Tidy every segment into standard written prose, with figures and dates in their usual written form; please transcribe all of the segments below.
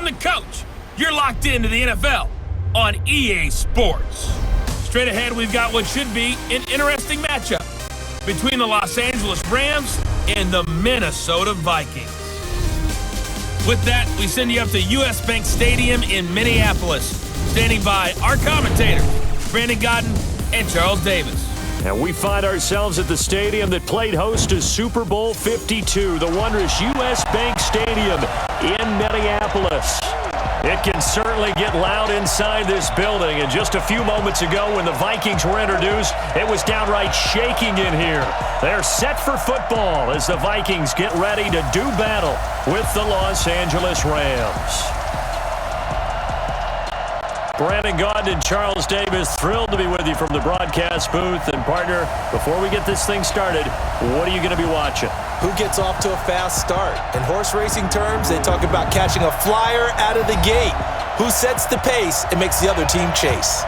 I'm the coach. You're locked into the NFL on EA Sports. Straight ahead, we've got what should be an interesting matchup between the Los Angeles Rams and the Minnesota Vikings. With that, we send you up to US Bank Stadium in Minneapolis. Standing by our commentators, Brandon Godden and Charles Davis. And we find ourselves at the stadium that played host to Super Bowl 52, the wondrous US Bank Stadium in Minneapolis. It can certainly get loud inside this building, and just a few moments ago when the Vikings were introduced, it was downright shaking in here. They're set for football as the Vikings get ready to do battle with the Los Angeles Rams. Brandon Gaudin and Charles Davis, thrilled to be with you from the broadcast booth. And partner, before we get this thing started, what are you going to be watching? Who gets off to a fast start? In horse racing terms, they talk about catching a flyer out of the gate. Who sets the pace and makes the other team chase?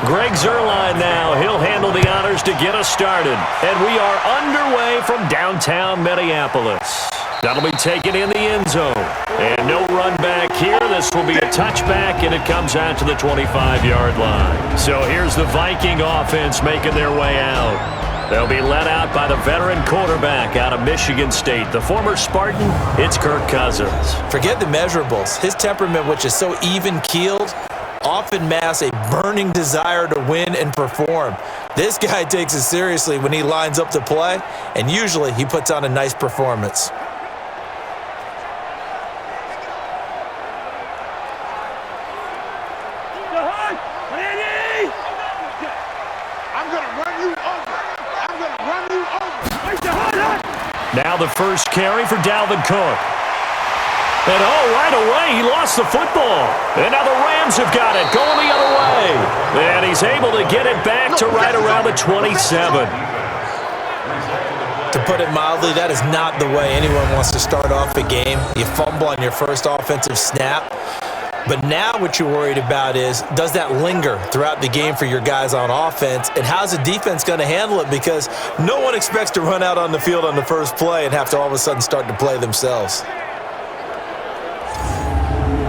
Greg Zuerlein now. He'll handle the honors to get us started. And we are underway from downtown Minneapolis. That'll be taken in the end zone. And no run back here. This will be a touchback, and it comes out to the 25-yard line. So here's the Viking offense making their way out. They'll be led out by the veteran quarterback out of Michigan State. The former Spartan, it's Kirk Cousins. Forget the measurables. His temperament, which is so even-keeled, often masks a burning desire to win and perform. This guy takes it seriously when he lines up to play, and usually he puts on a nice performance. Now the first carry for Dalvin Cook. And right away, he lost the football. And now the Rams have got it, going the other way. And he's able to get it back to right around the 27. To put it mildly, that is not the way anyone wants to start off a game. You fumble on your first offensive snap. But now what you're worried about is, does that linger throughout the game for your guys on offense? And how's the defense going to handle it? Because no one expects to run out on the field on the first play and have to all of a sudden start to play themselves.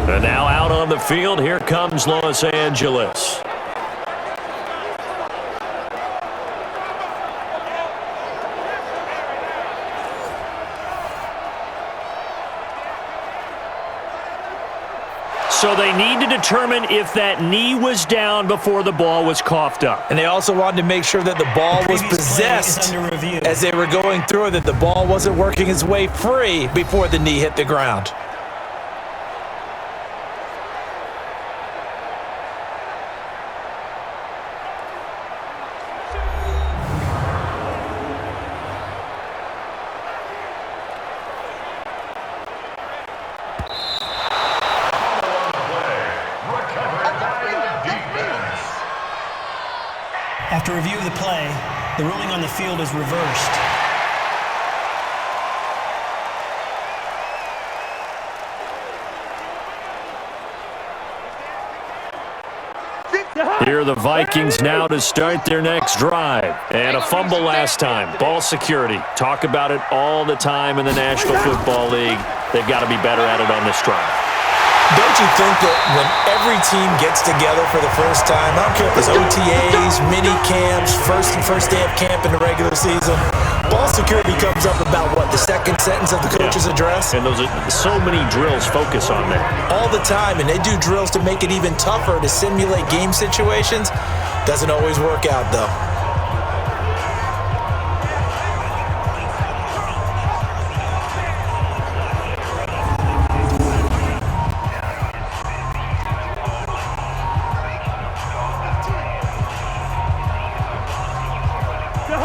And now out on the field, here comes Los Angeles. So they need to determine if that knee was down before the ball was coughed up. And they also wanted to make sure that the ball was possessed as they were going through it, that the ball wasn't working its way free before the knee hit the ground. After review of the play, the ruling on the field is reversed. Here are the Vikings now to start their next drive. And a fumble last time. Ball security. Talk about it all the time in the National Football League. They've got to be better at it on this drive. Don't you think that when every team gets together for the first time, I don't care if it's OTAs, mini camps, first day of camp in the regular season, ball security comes up about, what, the second sentence of the coach's address? And those are so many drills focus on that. All the time, and they do drills to make it even tougher to simulate game situations. Doesn't always work out, though.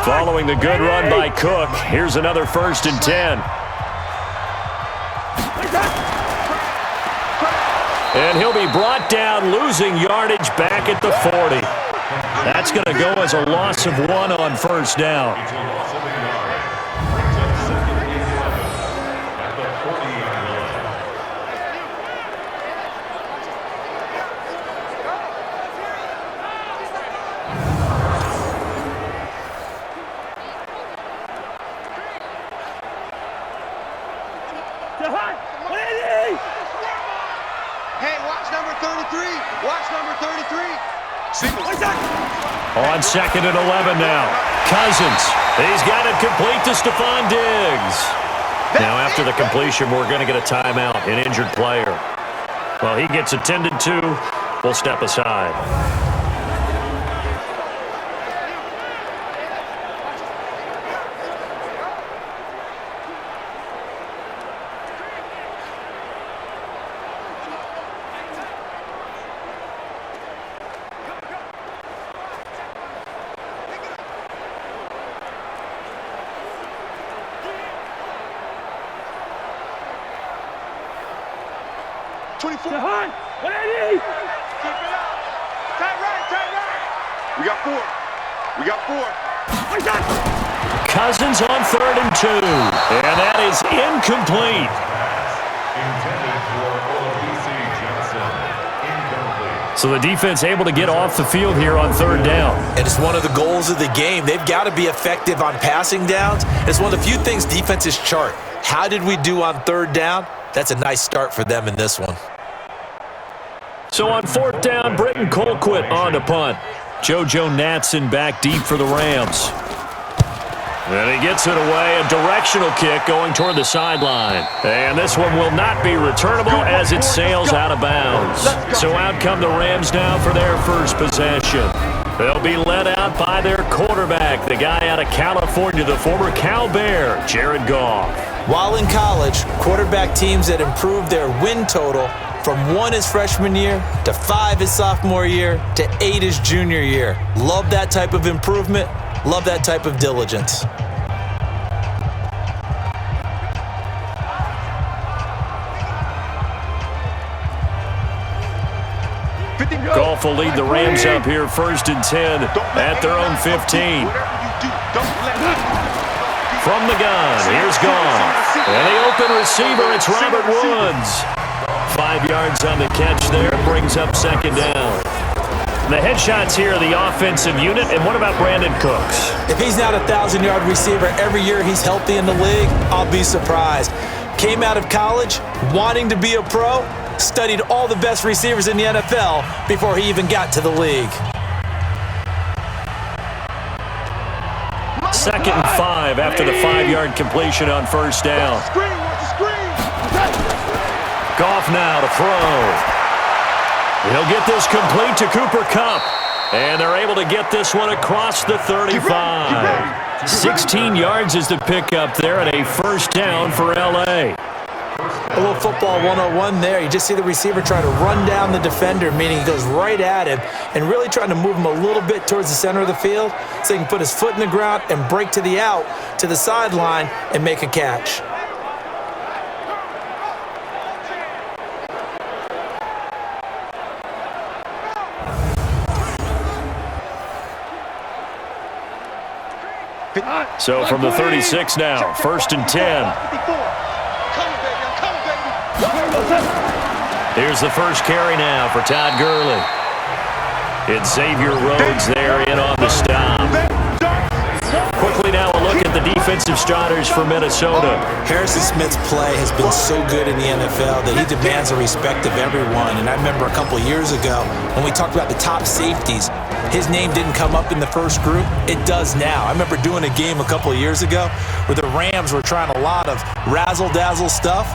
Following the good run by Cook, here's another 1st and 10. And he'll be brought down, losing yardage back at the 40. That's going to go as a loss of 1 on 1st down. On 2nd and 11 now. Cousins. He's got it complete to Stephon Diggs. Now after the completion, we're going to get a timeout, an injured player. Well, he gets attended to. We'll step aside. Cousins on 3rd and 2. And that is incomplete. So the defense able to get off the field here on 3rd down. And it's one of the goals of the game. They've got to be effective on passing downs. It's one of the few things defenses chart. How did we do on 3rd down? That's a nice start for them in this one. So on 4th down, Britton Colquitt on to punt. JoJo Natson back deep for the Rams. And he gets it away, a directional kick going toward the sideline. And this one will not be returnable as it sails out of bounds. So out come the Rams now for their first possession. They'll be led out by their quarterback, the guy out of California, the former Cal Bear, Jared Goff. While in college, quarterback teams that improved their win total from 1 his freshman year to 5 his sophomore year to 8 his junior year. Love that type of improvement. Love that type of diligence. Goff will lead the Rams up here 1st and 10 at their own 15. From the gun, here's Goff. And the open receiver, it's Robert Woods. 5 yards on the catch there, brings up 2nd down. The headshots here are the offensive unit, and what about Brandon Cooks? If he's not a 1,000-yard receiver every year he's healthy in the league, I'll be surprised. Came out of college wanting to be a pro, studied all the best receivers in the NFL before he even got to the league. 2nd and 5 after the 5-yard completion on 1st down. Goff now to throw. He'll get this complete to Cooper Kupp. And they're able to get this one across the 35. 16 yards is the pickup there and a 1st down for L.A. A little football 101 there. You just see the receiver trying to run down the defender, meaning he goes right at him and really trying to move him a little bit towards the center of the field so he can put his foot in the ground and break to the out, to the sideline, and make a catch. So from the 36 now, 1st and 10. Here's the first carry now for Todd Gurley. It's Xavier Rhodes there in on the stop. Quickly now a look at the defensive starters for Minnesota. Harrison Smith's play has been so good in the NFL that he demands the respect of everyone. And I remember a couple years ago when we talked about the top safeties, his name didn't come up in the first group. It does now. I remember doing a game a couple of years ago where the Rams were trying a lot of razzle-dazzle stuff.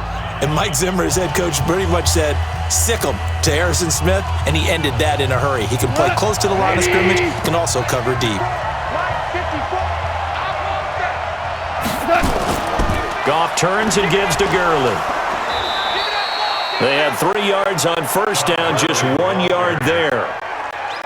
And Mike Zimmer, his head coach, pretty much said, sick him to Harrison Smith, and he ended that in a hurry. He can play close to the line of scrimmage, can also cover deep. Goff turns and gives to Gurley. They had 3 yards on 1st down, just 1 yard there.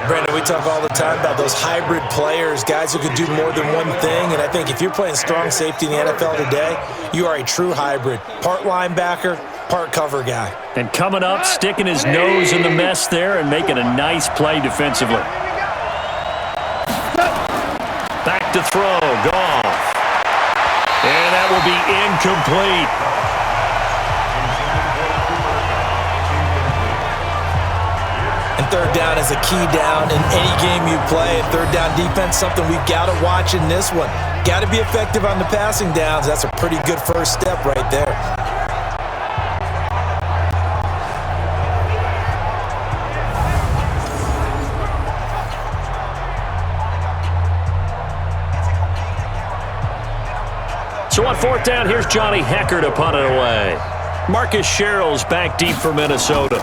Brandon, we talk all the time about those hybrid players, guys who can do more than one thing, and I think if you're playing strong safety in the NFL today, you are a true hybrid. Part linebacker, part cover guy. And coming up, sticking his nose in the mess there and making a nice play defensively. Back to throw, Goff. And that will be incomplete. And 3rd down is a key down in any game you play. And 3rd down defense, something we've got to watch in this one. Got to be effective on the passing downs. That's a pretty good first step right there. So on fourth down, here's Johnny Hecker to punt it away. Marcus Sherrill's back deep for Minnesota.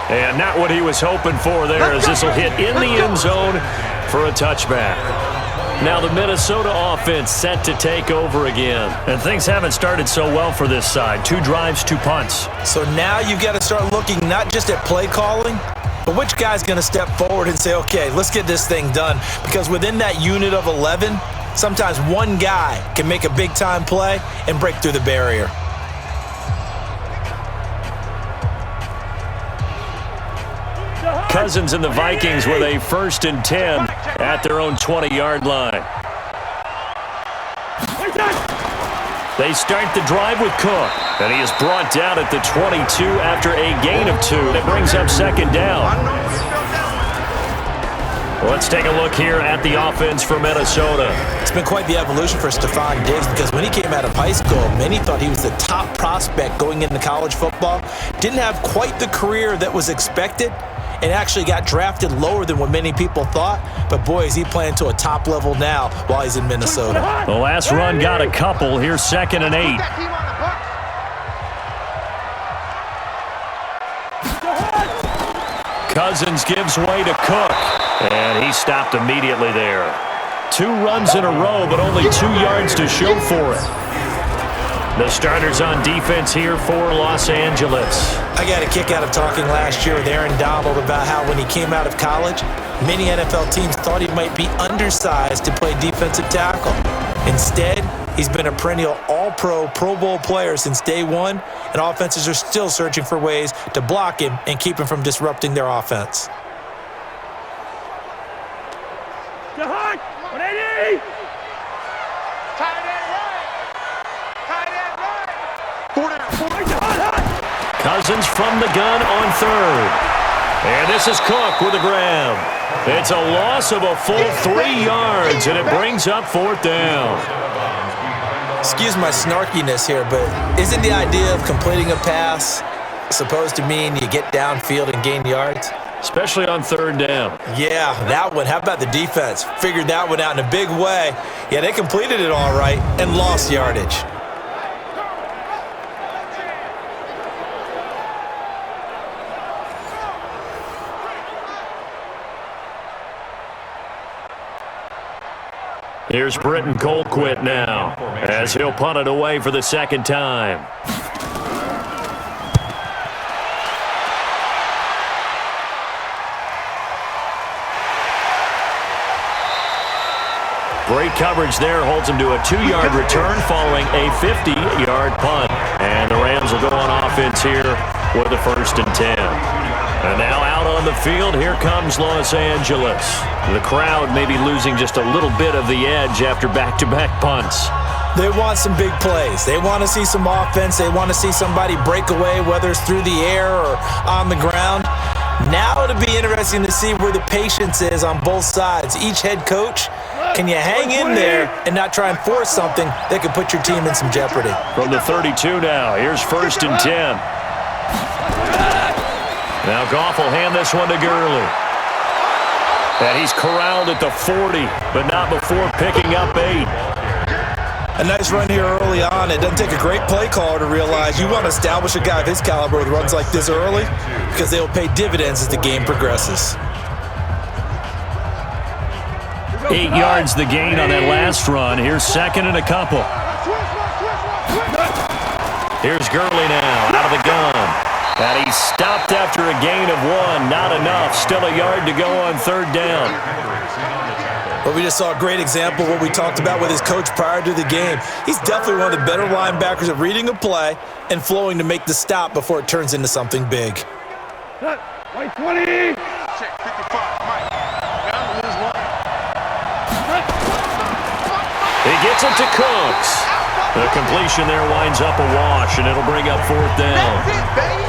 And not what he was hoping for there, as this will hit in the end zone for a touchback. Now the Minnesota offense set to take over again. And things haven't started so well for this side. 2 drives, 2 punts. So now you've got to start looking not just at play calling, but which guy's going to step forward and say, okay, let's get this thing done. Because within that unit of 11, sometimes one guy can make a big-time play and break through the barrier. Cousins and the Vikings with a 1st and 10 at their own 20-yard line. They start the drive with Cook, and he is brought down at the 22 after a gain of 2. That brings up 2nd down. Let's take a look here at the offense for Minnesota. It's been quite the evolution for Stephon Diggs, because when he came out of high school, many thought he was the top prospect going into college football. Didn't have quite the career that was expected, and actually got drafted lower than what many people thought. But boy, is he playing to a top level now while he's in Minnesota. The last run got a couple. Here's 2nd and 8. Cousins gives way to Cook, and he stopped immediately there. 2 runs in a row, but only 2 yards to show for it. The starters on defense here for Los Angeles. I got a kick out of talking last year with Aaron Donald about how when he came out of college, many NFL teams thought he might be undersized to play defensive tackle. Instead, he's been a perennial All-Pro, Pro Bowl player since day one, and offenses are still searching for ways to block him and keep him from disrupting their offense. Cousins from the gun on 3rd. And this is Cook with a grab. It's a loss of a full 3 yards, and it brings up 4th down. Excuse my snarkiness here, but isn't the idea of completing a pass supposed to mean you get downfield and gain yards? Especially on 3rd down. Yeah, that one. How about the defense? Figured that one out in a big way. Yeah, they completed it all right and lost yardage. Here's Britton Colquitt now, as he'll punt it away for the 2nd time. Great coverage there, holds him to a 2-yard return following a 50-yard punt. And the Rams will go on offense here with a 1st and 10. And now out on the field, here comes Los Angeles. The crowd may be losing just a little bit of the edge after back-to-back punts. They want some big plays. They want to see some offense. They want to see somebody break away, whether it's through the air or on the ground. Now it'll be interesting to see where the patience is on both sides. Each head coach, can you hang in there and not try and force something that could put your team in some jeopardy? From the 32 now, here's 1st and 10. Now Goff will hand this one to Gurley. And he's corralled at the 40, but not before picking up 8. A nice run here early on. It doesn't take a great play caller to realize you want to establish a guy of his caliber with runs like this early, because they will pay dividends as the game progresses. 8 yards the gain on that last run. Here's 2nd and a couple. Here's Gurley now, out of the gun. And he stopped after a gain of 1. Not enough. Still a yard to go on 3rd down. Well, we just saw a great example of what we talked about with his coach prior to the game. He's definitely one of the better linebackers at reading a play and flowing to make the stop before it turns into something big. White 20. Check 55. Mike. Down to lose 1. He gets it to Cooks. The completion there winds up a wash, and it'll bring up 4th down. That's it, baby.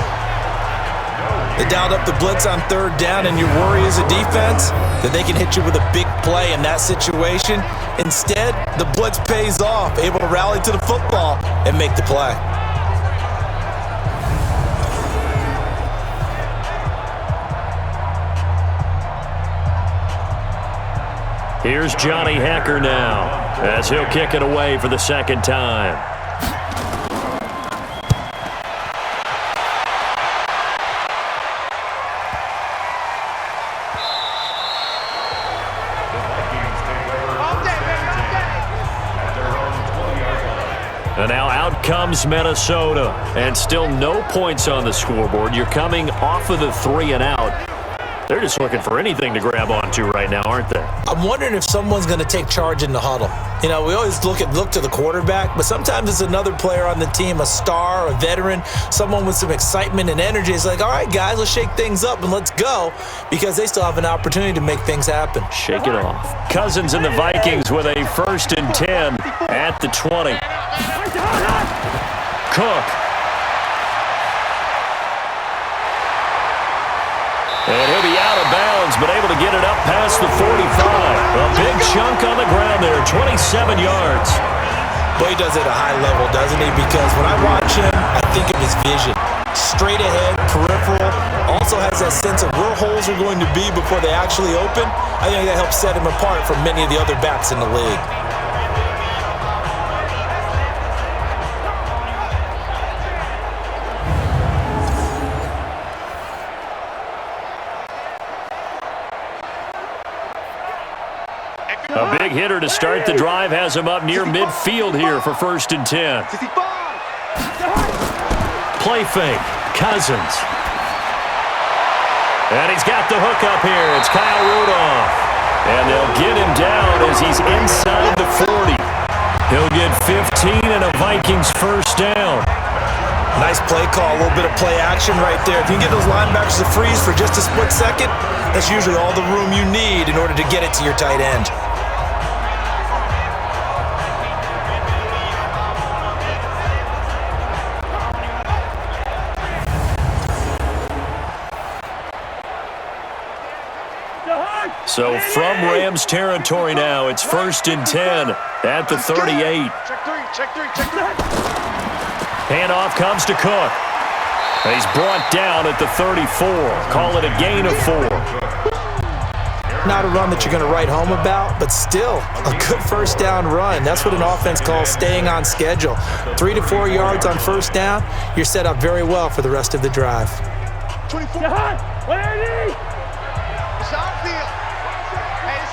They dialed up the blitz on 3rd down, and your worry as a defense that they can hit you with a big play in that situation. Instead, the blitz pays off, able to rally to the football and make the play. Here's Johnny Hecker now as he'll kick it away for the second time. And now out comes Minnesota, and still no points on the scoreboard. You're coming off of the 3 and out. They're just looking for anything to grab onto right now, aren't they? I'm wondering if someone's going to take charge in the huddle. You know, we always look to the quarterback, but sometimes it's another player on the team, a star, a veteran, someone with some excitement and energy. It's like, all right, guys, let's shake things up and let's go, because they still have an opportunity to make things happen. Shake it off. Cousins and the Vikings with a 1st and 10 at the 20. Cook. And he'll be out of bounds, but able to get it up past the 45. A big chunk on the ground there, 27 yards. Well, he does it at a high level, doesn't he? Because when I watch him, I think of his vision. Straight ahead, peripheral, also has that sense of where holes are going to be before they actually open. I think that helps set him apart from many of the other backs in the league. A big hitter to start the drive has him up near midfield here for 1st and 10. Play fake, Cousins. And he's got the hook up here. It's Kyle Rudolph. And they'll get him down as he's inside the 40. He'll get 15 and a Vikings 1st down. Nice play call, a little bit of play action right there. If you can get those linebackers to freeze for just a split second, that's usually all the room you need in order to get it to your tight end. So from Rams territory now, it's 1st and 10 at the 38. Check three. Handoff comes to Cook. He's brought down at the 34. Call it a gain of 4. Not a run that you're going to write home about, but still a good 1st down run. That's what an offense calls staying on schedule. 3 to 4 yards on 1st down, you're set up very well for the rest of the drive. 24. It's outfield. Hey, it's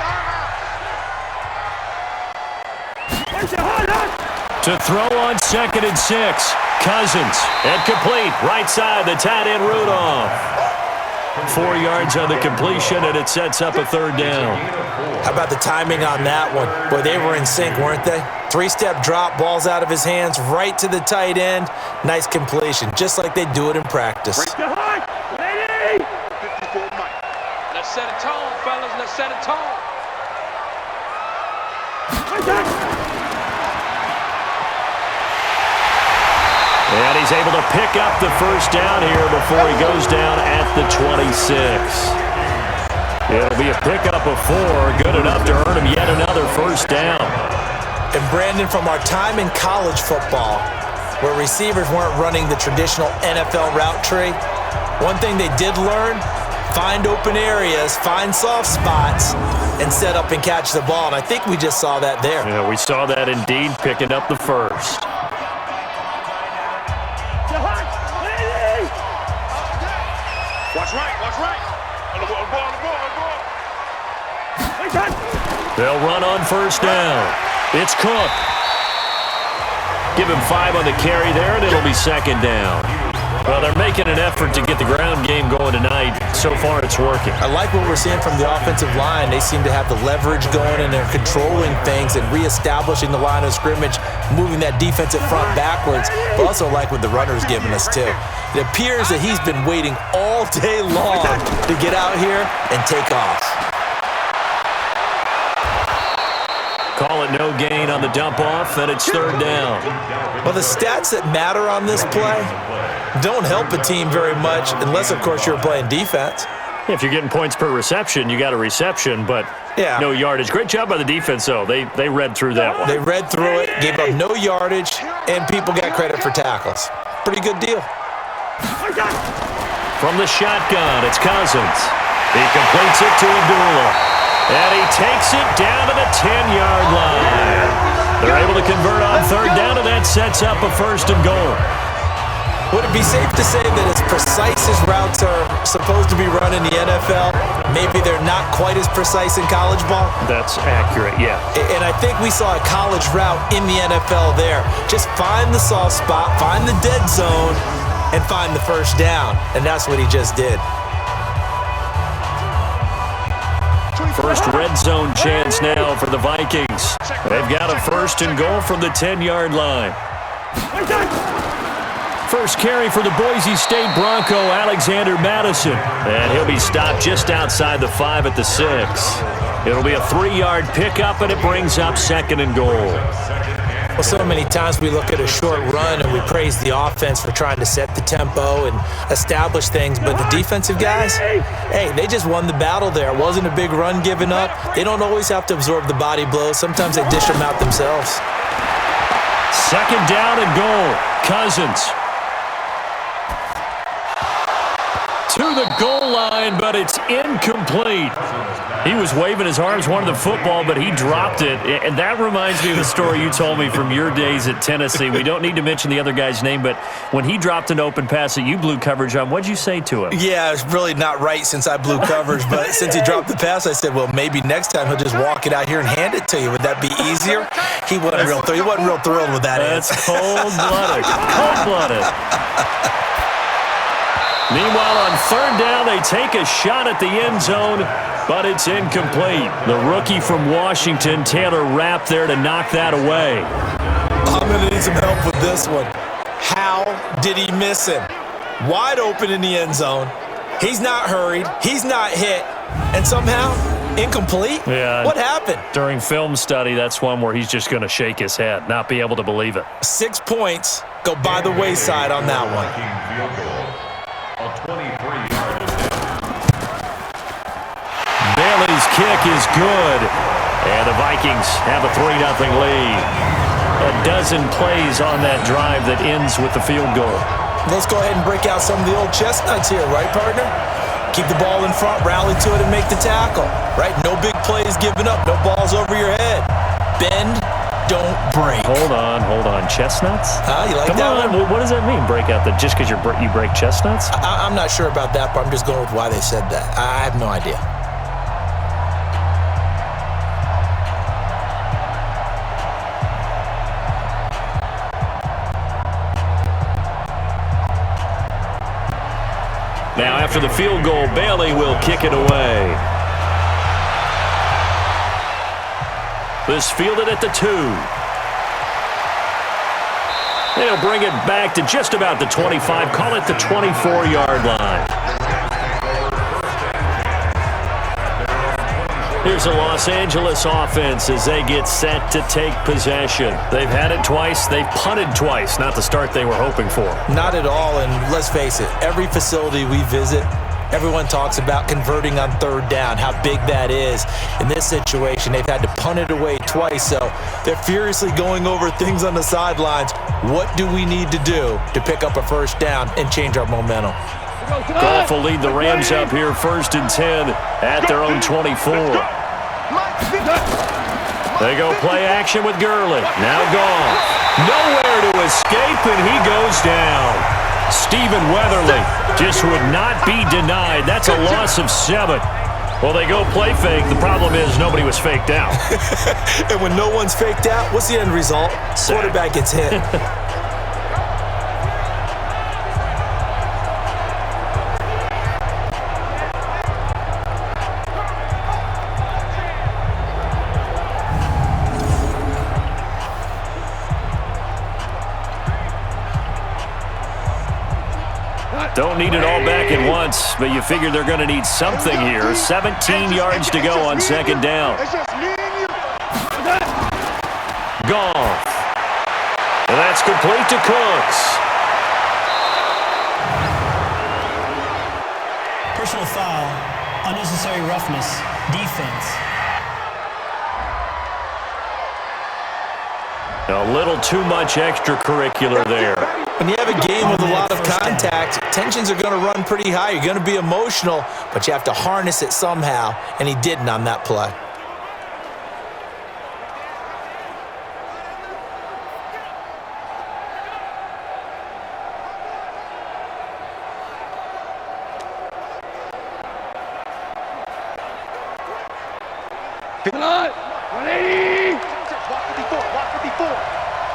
To throw on 2nd and 6. Cousins and complete. Right side, the tight end Rudolph. 4 yards on the completion, and it sets up a 3rd down. How about the timing on that one? Boy, they were in sync, weren't they? 3-step drop, balls out of his hands, right to the tight end. Nice completion, just like they do it in practice. 54 Mike. Let's set a tone, fellas. Let's set a tone. And he's able to pick up the 1st down here before he goes down at the 26. It'll be a pickup of 4, good enough to earn him yet another 1st down. And Brandon, from our time in college football, where receivers weren't running the traditional NFL route tree, one thing they did learn, find open areas, find soft spots, and set up and catch the ball. And I think we just saw that there. Yeah, we saw that indeed, picking up the 1st. Watch right. On the ball. They'll run on 1st down. It's Cook. Give him 5 on the carry there, and it'll be 2nd down. Well, they're making an effort to get the ground game going tonight. So far, it's working. I like what we're seeing from the offensive line. They seem to have the leverage going, and they're controlling things and reestablishing the line of scrimmage, moving that defensive front backwards. But also like what the runner's giving us, too. It appears that he's been waiting all day long to get out here and take off. Call it no gain on the dump off, and it's 3rd down. Well, the stats that matter on this play don't help a team very much unless, of course, you're playing defense. If you're getting points per reception, you got a reception, but no yardage. Great job by the defense, though. They read through that one. They read through it, gave up no yardage, and people got credit for tackles. Pretty good deal. From the shotgun, it's Cousins. He completes it to Abdullah. And he takes it down to the 10-yard line. They're able to convert on third down, and that sets up a first and goal. Would it be safe to say that as precise as routes are supposed to be run in the NFL, maybe they're not quite as precise in college ball? That's accurate, yeah. And I think we saw a college route in the NFL there. Just find the soft spot, find the dead zone, and find the first down. And that's what he just did. First red zone chance now for the Vikings. They've got a first and goal from the 10-yard line. First carry for the Boise State Bronco, Alexander Madison. And he'll be stopped just outside the 5 at the 6. It'll be a 3-yard pickup, and it brings up second and goal. Well, so many times we look at a short run and we praise the offense for trying to set the tempo and establish things, but the defensive guys, hey, they just won the battle there. It wasn't a big run given up. They don't always have to absorb the body blows. Sometimes they dish them out themselves. Second down and goal. Cousins to the goal line, but it's incomplete. He was waving his arms, wanted the football, but he dropped it. And that reminds me of the story you told me from your days at Tennessee. We don't need to mention the other guy's name, but when he dropped an open pass that you blew coverage on, what'd you say to him? Yeah, it's really not right since I blew coverage, but since he dropped the pass, I said, well, maybe next time he'll just walk it out here and hand it to you. Would that be easier? He wasn't real thrilled with that. That's cold-blooded. Cold-blooded. Meanwhile, on third down, they take a shot at the end zone, but it's incomplete. The rookie from Washington, Taylor Rapp, there to knock that away. I'm going to need some help with this one. How did he miss him? Wide open in the end zone. He's not hurried. He's not hit. And somehow, incomplete? Yeah. What happened? During film study, that's one where he's just going to shake his head, not be able to believe it. 6 points go by the wayside on that one. Bailey's kick is good, and the Vikings have a 3-0 lead. A dozen plays on that drive that ends with the field goal. Let's go ahead and break out some of the old chestnuts here, right, partner? Keep the ball in front, rally to it, and make the tackle, right? No big plays given up, no balls over your head. Bend, don't break. Hold on. Chestnuts? You like Come that on. one? What does that mean, break out? That just because you break chestnuts? I'm not sure about that, but I'm just going with why they said that. I have no idea. Now, after the field goal, Bailey will kick it away. This fielded at the 2. They'll bring it back to just about the 25, call it the 24-yard line. Here's the Los Angeles offense as they get set to take possession. They've had it twice. They've punted twice. Not the start they were hoping for. Not at all, and let's face it, every facility we visit, everyone talks about converting on third down, how big that is. In this situation, they've had to punt it away twice, so they're furiously going over things on the sidelines. What do we need to do to pick up a first down and change our momentum? Goff will lead the Rams up here first and 10 at their own 24. They go play action with Gurley. Now Goff. Nowhere to escape, and he goes down. Stephen Weatherly just would not be denied. That's a loss of 7. Well, they go play fake. The problem is nobody was faked out. And when no one's faked out, what's the end result? Quarterback gets hit. Don't need it all back at once, but you figure they're going to need something here. 17 yards to go on second down. Goff. And that's complete to Cooks. Personal foul, unnecessary roughness, defense. A little too much extracurricular there. When you have a game with a lot of contact, tensions are going to run pretty high. You're going to be emotional, but you have to harness it somehow, and he didn't on that play. Come on! 180! Walk 54, walk 54.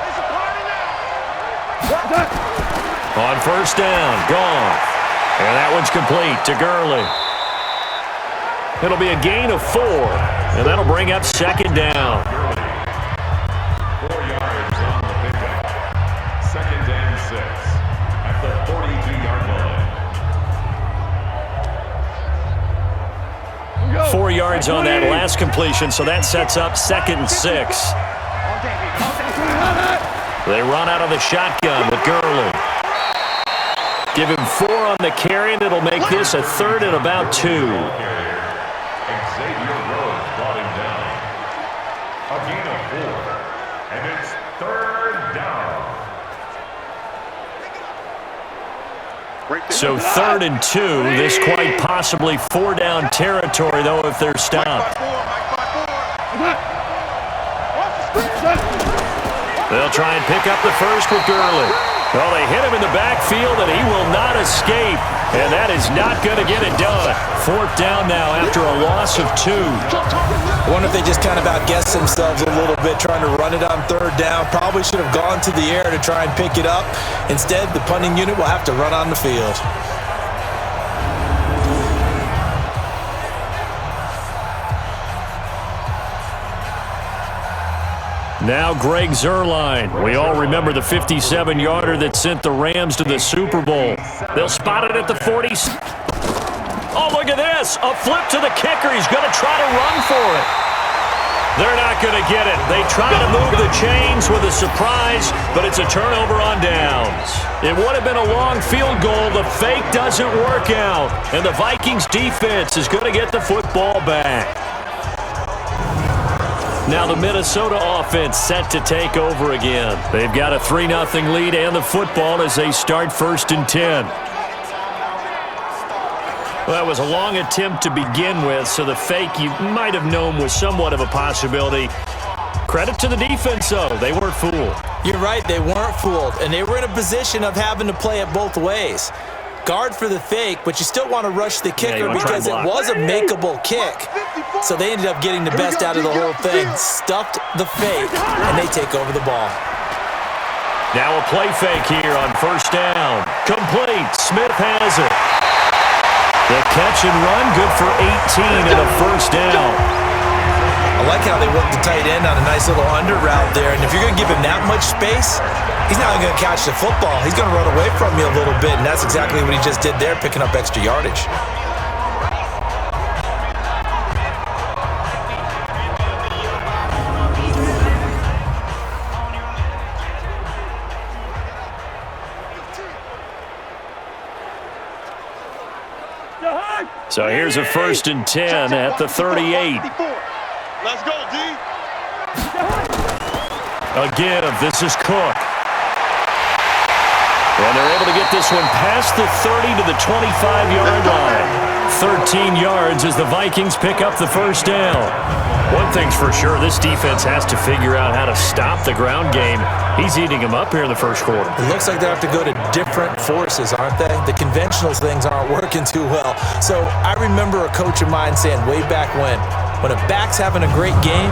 It's a party now! On first down, Goff. And that one's complete to Gurley. It'll be a gain of 4, and that'll bring up second down. 4 yards on the pickup. Second and 6 at the 42-yard line. 4 yards on that last completion, so that sets up second and 6. They run out of the shotgun with Gurley. Give him 4 on the carry, and it'll make this a third and about 2. Xavier Rhodes brought him down. A gain of 4, and it's third down. So third and 2, this quite possibly 4-down territory, though, if they're stopped. They'll try and pick up the first with Gurley. Well, they hit him in the backfield, and he will not escape. And that is not going to get it done. 4th down now after a loss of 2. I wonder if they just kind of outguessed themselves a little bit trying to run it on 3rd down. Probably should have gone to the air to try and pick it up. Instead, the punting unit will have to run on the field. Now Greg Zuerlein. We all remember the 57-yarder that sent the Rams to the Super Bowl. They'll spot it at the 40. Oh, look at this. A flip to the kicker. He's going to try to run for it. They're not going to get it. They try to move the chains with a surprise, but it's a turnover on downs. It would have been a long field goal. The fake doesn't work out, and the Vikings defense is going to get the football back. Now the Minnesota offense set to take over again. They've got a 3-0 lead and the football as they start 1st and 10. Well, that was a long attempt to begin with, so the fake you might have known was somewhat of a possibility. Credit to the defense, though. They weren't fooled. You're right, they weren't fooled, and they were in a position of having to play it both ways. Guard for the fake, but you still want to rush the kicker because it was a makeable kick. So they ended up getting the best out of the whole thing, stuffed the fake, and they take over the ball. Now a play fake here on 1st down. Complete. Smith has it. The catch and run, good for 18 and a 1st down. I like how they work the tight end on a nice little under route there, and if you're going to give him that much space, he's not going to catch the football. He's going to run away from you a little bit, and that's exactly what he just did there, picking up extra yardage. So here's a 1st and 10 at the 38. Let's go, D. Again, this is Cook. And they're able to get this one past the 30 to the 25-yard line. 13 yards as the Vikings pick up the 1st down. One thing's for sure, this defense has to figure out how to stop the ground game. He's eating them up here in the 1st quarter. It looks like they have to go to different forces, aren't they? The conventional things aren't working too well. So I remember a coach of mine saying way back when a back's having a great game,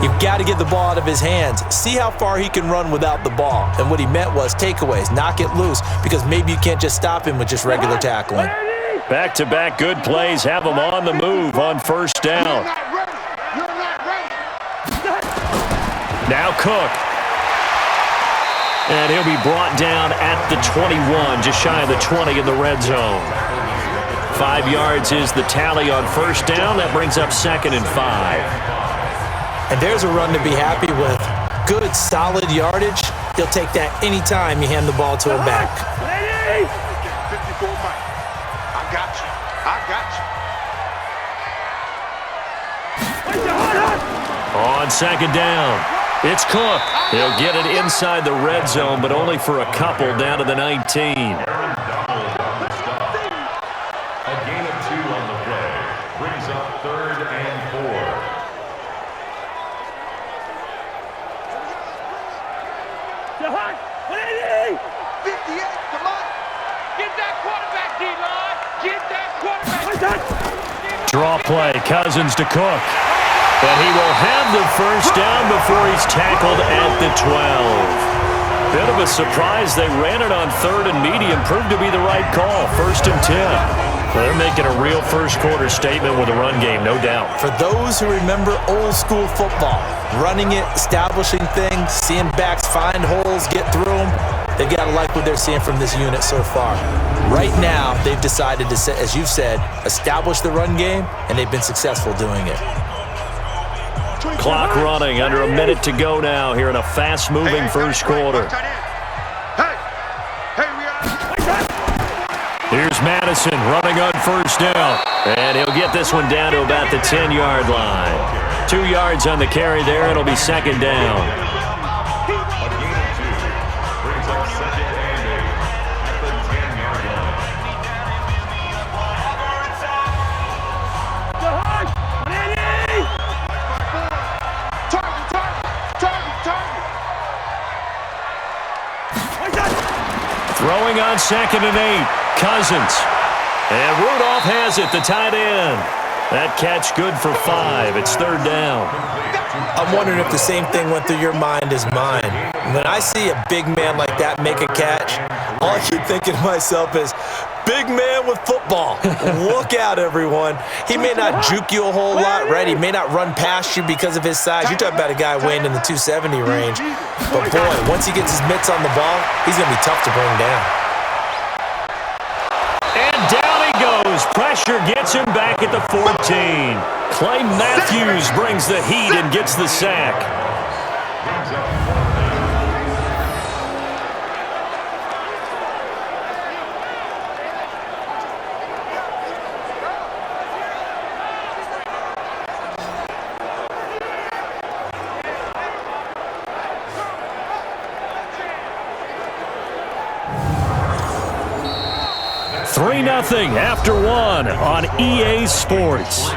you've got to get the ball out of his hands. See how far he can run without the ball. And what he meant was takeaways, knock it loose, because maybe you can't just stop him with just regular tackling. Back-to-back good plays have him on the move on 1st down. Now Cook. And he'll be brought down at the 21, just shy of the 20 in the red zone. 5 yards is the tally on 1st down. That brings up 2nd and 5. And there's a run to be happy with. Good, solid yardage. He'll take that anytime you hand the ball to him back. 54 Mike. I got you. I got you. On 2nd down. It's Cook. He'll get it inside the red zone, but only for a couple down to the 19. A gain of 2 on the play brings up 3rd and 4. Jahan, 58, come on. Get that quarterback, D-line. Get that quarterback. Draw play. Cousins to Cook. But he will have the first down before he's tackled at the 12. Bit of a surprise. They ran it on 3rd and medium. Proved to be the right call. 1st and 10. They're making a real first-quarter statement with a run game, no doubt. For those who remember old-school football, running it, establishing things, seeing backs find holes, get through them, they've got to like what they're seeing from this unit so far. Right now, they've decided to, as you've said, establish the run game, and they've been successful doing it. Clock running, under a minute to go now here in a fast-moving first quarter. Here's Madison running on first down. And he'll get this one down to about the 10-yard line. 2 yards on the carry there. It'll be 2nd down. A gain of 2 brings up 2nd and 8 at the 10-yard line. Throwing on 2nd and 8. Cousins. And Rudolph has it, the tight end. That catch good for 5. It's 3rd down. I'm wondering if the same thing went through your mind as mine. When I see a big man like that make a catch, all I keep thinking to myself is, big man with football. Look out, everyone. He may not juke you a whole lot, right? He may not run past you because of his size. You're talking about a guy weighing in the 270 range. But, boy, once he gets his mitts on the ball, he's going to be tough to bring down. And down he goes. Pressure gets him back at the 14. Clay Matthews brings the heat and gets the sack. Three 3-0 after 1 on EA Sports.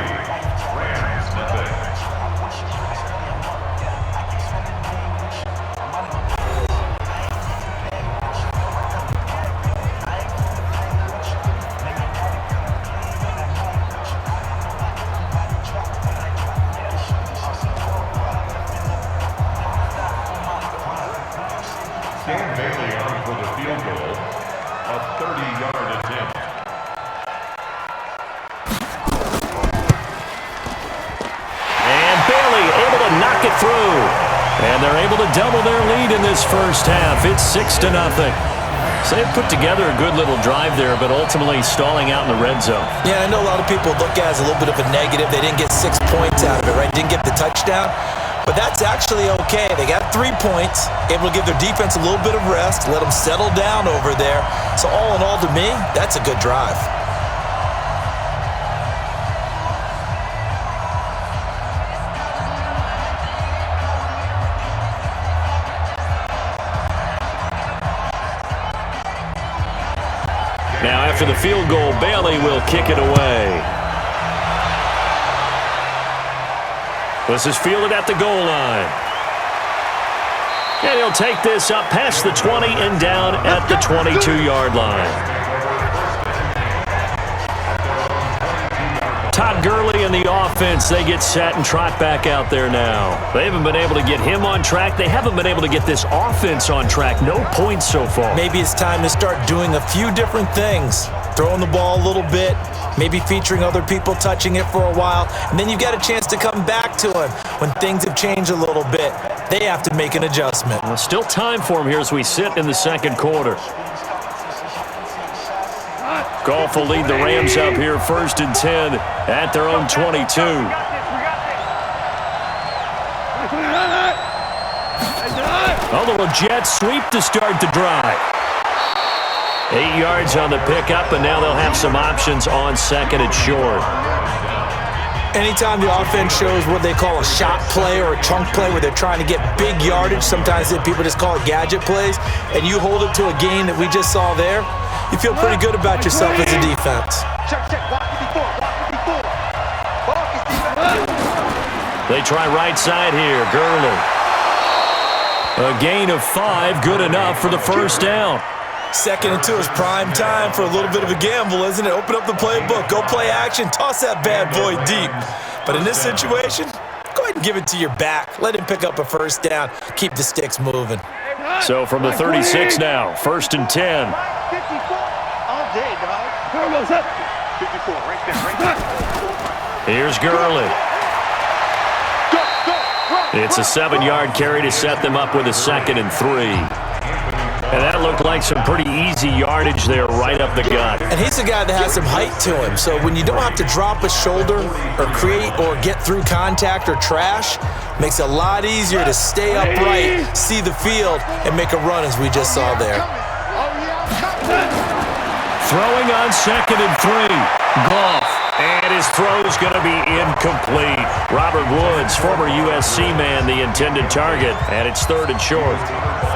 Double their lead in this first half. It's 6-0. So they put together a good little drive there, but ultimately stalling out in the red zone. Yeah, I know a lot of people look at it as a little bit of a negative. They didn't get 6 points out of it, right? Didn't get the touchdown. But that's actually okay. They got 3 points, able to give their defense a little bit of rest, let them settle down over there. So all in all, to me, that's a good drive. Now, after the field goal, Bailey will kick it away. This is fielded at the goal line. And he'll take this up past the 20 and down at the 22-yard line. Todd Gurley and the offense, they get set and trot back out there now. They haven't been able to get him on track. They haven't been able to get this offense on track. No points so far. Maybe it's time to start doing a few different things. Throwing the ball a little bit, maybe featuring other people touching it for a while, and then you've got a chance to come back to him when things have changed a little bit. They have to make an adjustment. Well, still time for him here as we sit in the second quarter. Goff will lead the Rams up here 1st and 10 at their own 22. A little jet sweep to start the drive. 8 yards on the pickup, and now they'll have some options on second and short. Anytime the offense shows what they call a shot play or a chunk play where they're trying to get big yardage, sometimes people just call it gadget plays, and you hold it to a gain that we just saw there, you feel pretty good about yourself as a defense. They try right side here. Gurley. A gain of 5, good enough for the first down. 2nd and 2 is prime time for a little bit of a gamble, isn't it? Open up the playbook, go play action, toss that bad boy deep. But in this situation, go ahead and give it to your back. Let him pick up a first down. Keep the sticks moving. So from the 36 now, 1st and 10. 54 all day, dog. 54, right there. Here's Gurley. It's a 7-yard carry to set them up with a 2nd and 3. And that looked like some pretty easy yardage there right up the gut. And he's a guy that has some height to him. So when you don't have to drop a shoulder or create or get through contact or trash, makes it a lot easier to stay upright, see the field, and make a run as we just saw there. Throwing on 2nd and 3. Goff. And his throw's going to be incomplete. Robert Woods, former USC man, the intended target. And it's 3rd and short.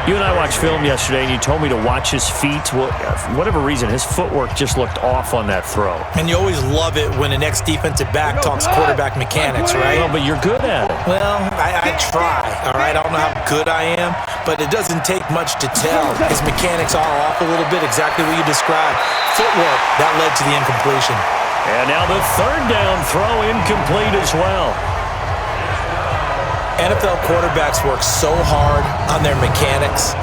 You and I watched film yesterday, and you told me to watch his feet. Well, for whatever reason, his footwork just looked off on that throw. And you always love it when the next defensive back talks quarterback mechanics, right? Well, but you're good at it. Well, I try, all right? I don't know how good I am, but it doesn't take much to tell. His mechanics are off a little bit, exactly what you described. Footwork, that led to the incompletion. And now the 3rd down throw incomplete as well. NFL quarterbacks work so hard on their mechanics,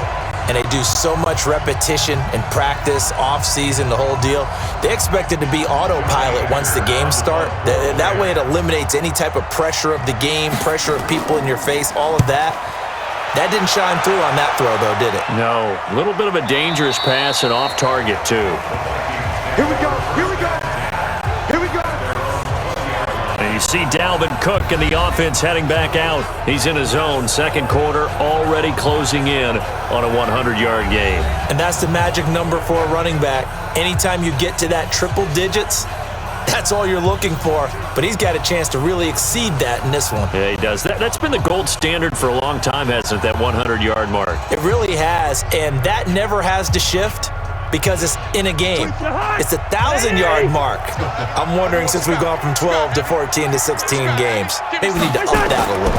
and they do so much repetition and practice, off-season, the whole deal. They expect it to be autopilot once the games start. That way it eliminates any type of pressure of the game, pressure of people in your face, all of that. That didn't shine through on that throw, though, did it? No. A little bit of a dangerous pass and off target, too. Here we go. Here we go. Here we go. And you see Dalvin Cook and the offense heading back out. He's in his zone, 2nd quarter, already closing in on a 100-yard game. And that's the magic number for a running back. Anytime you get to that triple digits, that's all you're looking for. But he's got a chance to really exceed that in this one. Yeah, he does. That's been the gold standard for a long time, hasn't it, that 100-yard mark? It really has, and that never has to shift. Because it's in a game. It's a 1,000-yard mark. I'm wondering, since we've gone from 12 to 14 to 16 games, maybe we need to up that a little.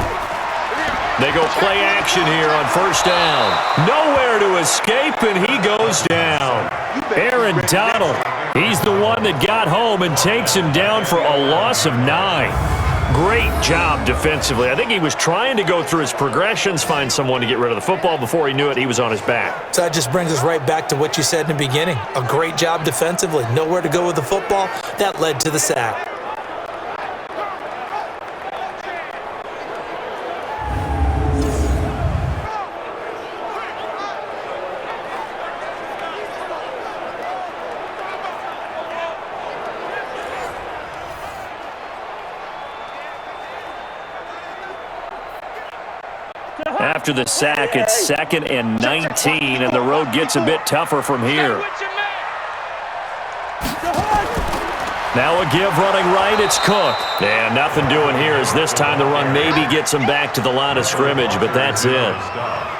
They go play action here on 1st down. Nowhere to escape, and he goes down. Aaron Donald, he's the one that got home and takes him down for a loss of 9. Great job defensively. I think he was trying to go through his progressions, find someone to get rid of the football. Before he knew it, he was on his back. So that just brings us right back to what you said in the beginning. A great job defensively. Nowhere to go with the football. That led to the sack. After the sack, it's 2nd and 19, and the road gets a bit tougher from here. Now a give running right, it's Cook. And nothing doing here as this time the run maybe gets him back to the line of scrimmage, but that's it.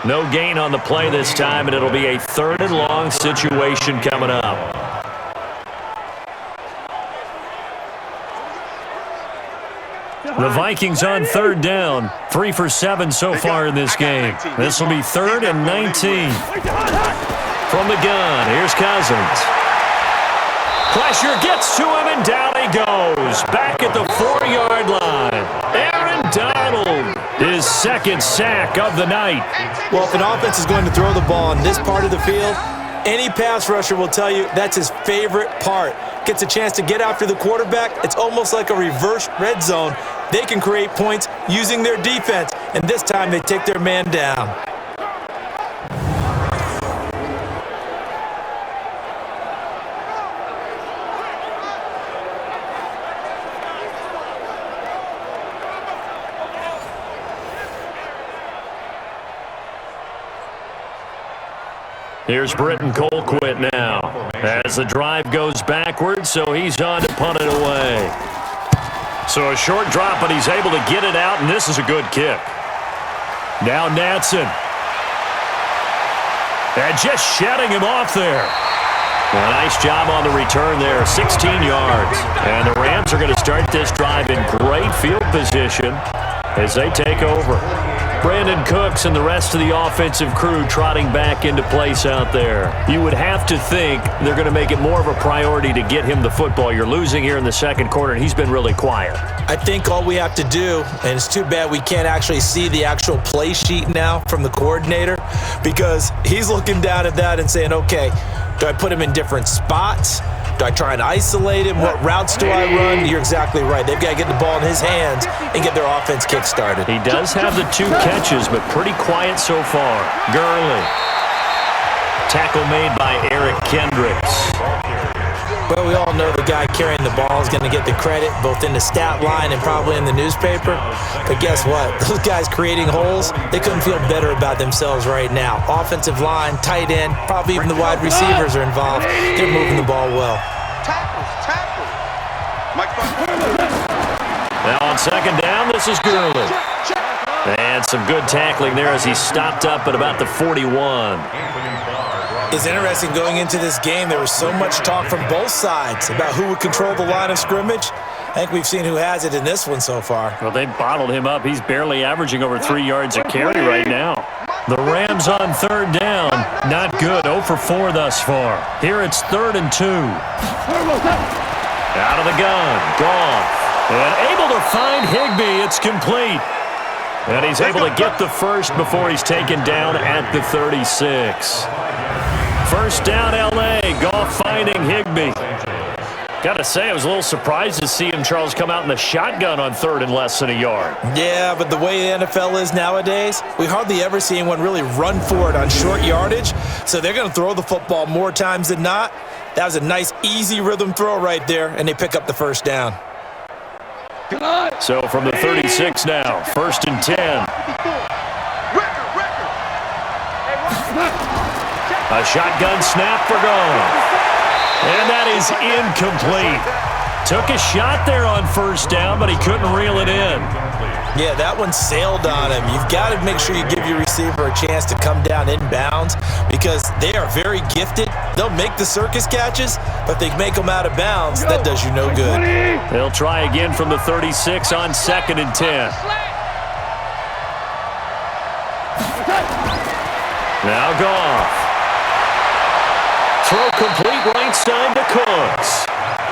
No gain on the play this time, and it'll be a 3rd and long situation coming up. The Vikings on 3rd down. 3 for 7 so far in this game. This will be 3rd and 19. From the gun, here's Cousins. Pressure gets to him, and down he goes. Back at the 4-yard line. Aaron Donald, his 2nd sack of the night. Well, if an offense is going to throw the ball on this part of the field, any pass rusher will tell you that's his favorite part. Gets a chance to get after the quarterback. It's almost like a reverse red zone. They can create points using their defense, and this time they take their man down. Here's Britton Colquitt now as the drive goes backwards, so he's on to punt it away. So a short drop, but he's able to get it out, and this is a good kick. Now Natson. And just shedding him off there. A nice job on the return there, 16 yards. And the Rams are going to start this drive in great field position as they take over. Brandon Cooks and the rest of the offensive crew trotting back into place out there. You would have to think they're going to make it more of a priority to get him the football. You're losing here in the second quarter, and he's been really quiet. I think all we have to do, and it's too bad we can't actually see the actual play sheet now from the coordinator, because he's looking down at that and saying, okay, do I put him in different spots? Do I try and isolate him? What routes do I run? You're exactly right. They've got to get the ball in his hands and get their offense kick-started. He does have the 2 catches, but pretty quiet so far. Gurley. Tackle made by Eric Kendricks. Well, we all know the guy carrying the ball is going to get the credit, both in the stat line and probably in the newspaper. But guess what? Those guys creating holes, they couldn't feel better about themselves right now. Offensive line, tight end, probably even the wide receivers are involved. They're moving the ball well. Now on second down, this is Gurley. And some good tackling there as he stopped up at about the 41. It's interesting going into this game. There was so much talk from both sides about who would control the line of scrimmage. I think we've seen who has it in this one so far. Well, they've bottled him up. He's barely averaging over 3 yards a carry right now. The Rams on third down. Not good. 0 for 4 thus far. Here it's 3rd and 2. Out of the gun. Goff. And able to find Higbee. It's complete. And he's able to get the first before he's taken down at the 36. First down, L.A. Goff finding Higbee. Got to say, I was a little surprised to see him, Charles, come out in the shotgun on 3rd and less than a yard. Yeah, but the way the NFL is nowadays, we hardly ever see anyone really run for it on short yardage. So they're going to throw the football more times than not. That was a nice, easy rhythm throw right there, and they pick up the first down. So from the 36 now, 1st and 10. A shotgun snap for Goff. And that is incomplete. Took a shot there on first down, but he couldn't reel it in. Yeah, that one sailed on him. You've got to make sure you give your receiver a chance to come down inbounds because they are very gifted. They'll make the circus catches, but they make them out of bounds. That does you no good. They'll try again from the 36 on 2nd and 10. Now Goff. Throw complete right side to Cooks.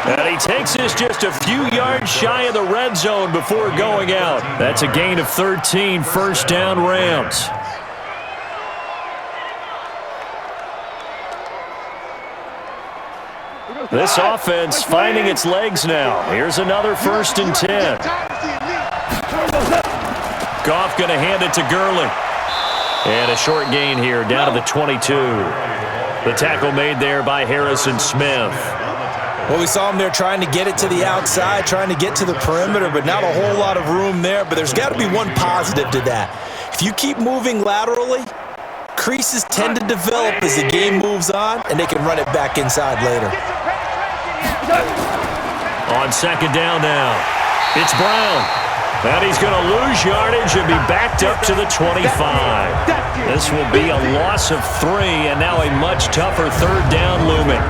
And he takes this just a few yards shy of the red zone before going out. That's a gain of 13, first down Rams. This offense finding its legs now. Here's another 1st and 10. Goff going to hand it to Gurley. And a short gain here down to the 22. The tackle made there by Harrison Smith. Well, we saw him there trying to get it to the outside, trying to get to the perimeter, but not a whole lot of room there. But there's got to be one positive to that. If you keep moving laterally, creases tend to develop as the game moves on, and they can run it back inside later. On second down now, it's Brown. And he's going to lose yardage and be backed up to the 25. This will be a loss of 3, and now a much tougher 3rd down looming.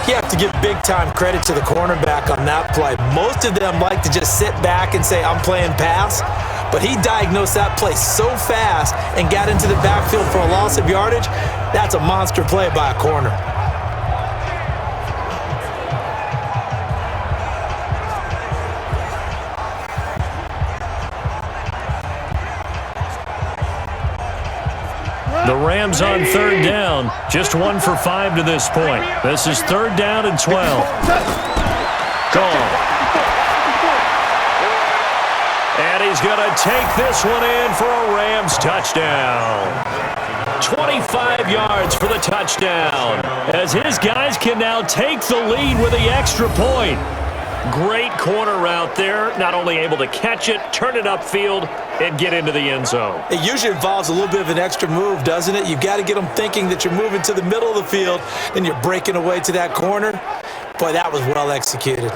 You have to give big-time credit to the cornerback on that play. Most of them like to just sit back and say, I'm playing pass. But he diagnosed that play so fast and got into the backfield for a loss of yardage. That's a monster play by a corner. The Rams on 3rd down, just 1 for 5 to this point. This is 3rd down and 12. Goff. And he's going to take this one in for a Rams touchdown. 25 yards for the touchdown, as his guys can now take the lead with the extra point. Great corner route there, not only able to catch it, turn it upfield, and get into the end zone. It usually involves a little bit of an extra move, doesn't it? You've got to get them thinking that you're moving to the middle of the field, and you're breaking away to that corner. Boy, that was well executed.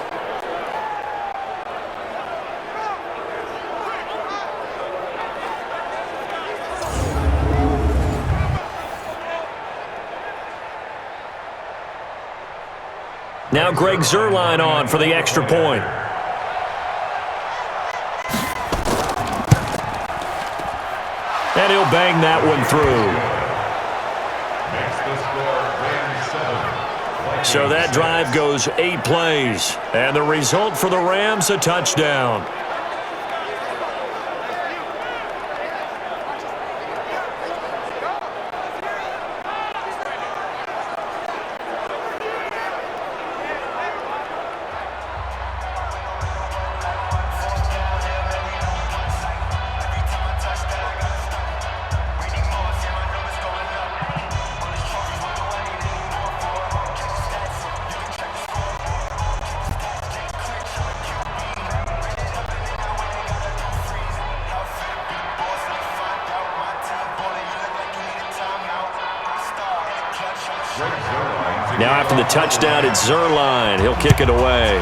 Now Greg Zuerlein on for the extra point. And he'll bang that one through. So that drive goes 8 plays. And the result for the Rams, a touchdown. Now after the touchdown, it's Zuerlein. He'll kick it away.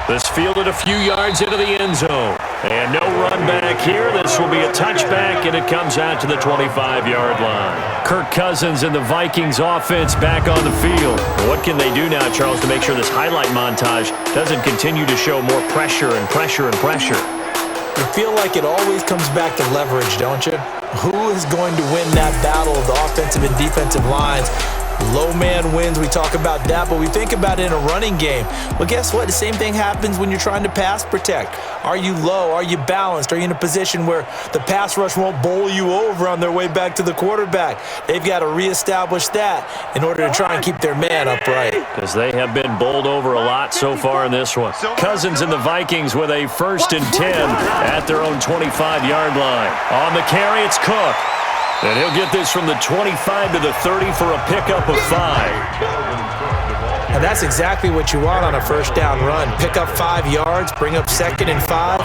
This fielded a few yards into the end zone. And no run back here. This will be a touchback, and it comes out to the 25-yard line. Kirk Cousins and the Vikings offense back on the field. What can they do now, Charles, to make sure this highlight montage doesn't continue to show more pressure and pressure and pressure? You feel like it always comes back to leverage, don't you? Who is going to win that battle of the offensive and defensive lines? Low man wins. We talk about that, but we think about it in a running game. Well, guess what? The same thing happens when you're trying to pass protect. Are you low? Are you balanced? Are you in a position where the pass rush won't bowl you over on their way back to the quarterback? They've got to reestablish that in order to try and keep their man upright. Because they have been bowled over a lot so far in this one. Cousins and the Vikings with a 1st and 10 at their own 25-yard line. On the carry, it's Cook. And he'll get this from the 25 to the 30 for a pickup of 5. And that's exactly what you want on a first down run. Pick up 5 yards, bring up 2nd and 5.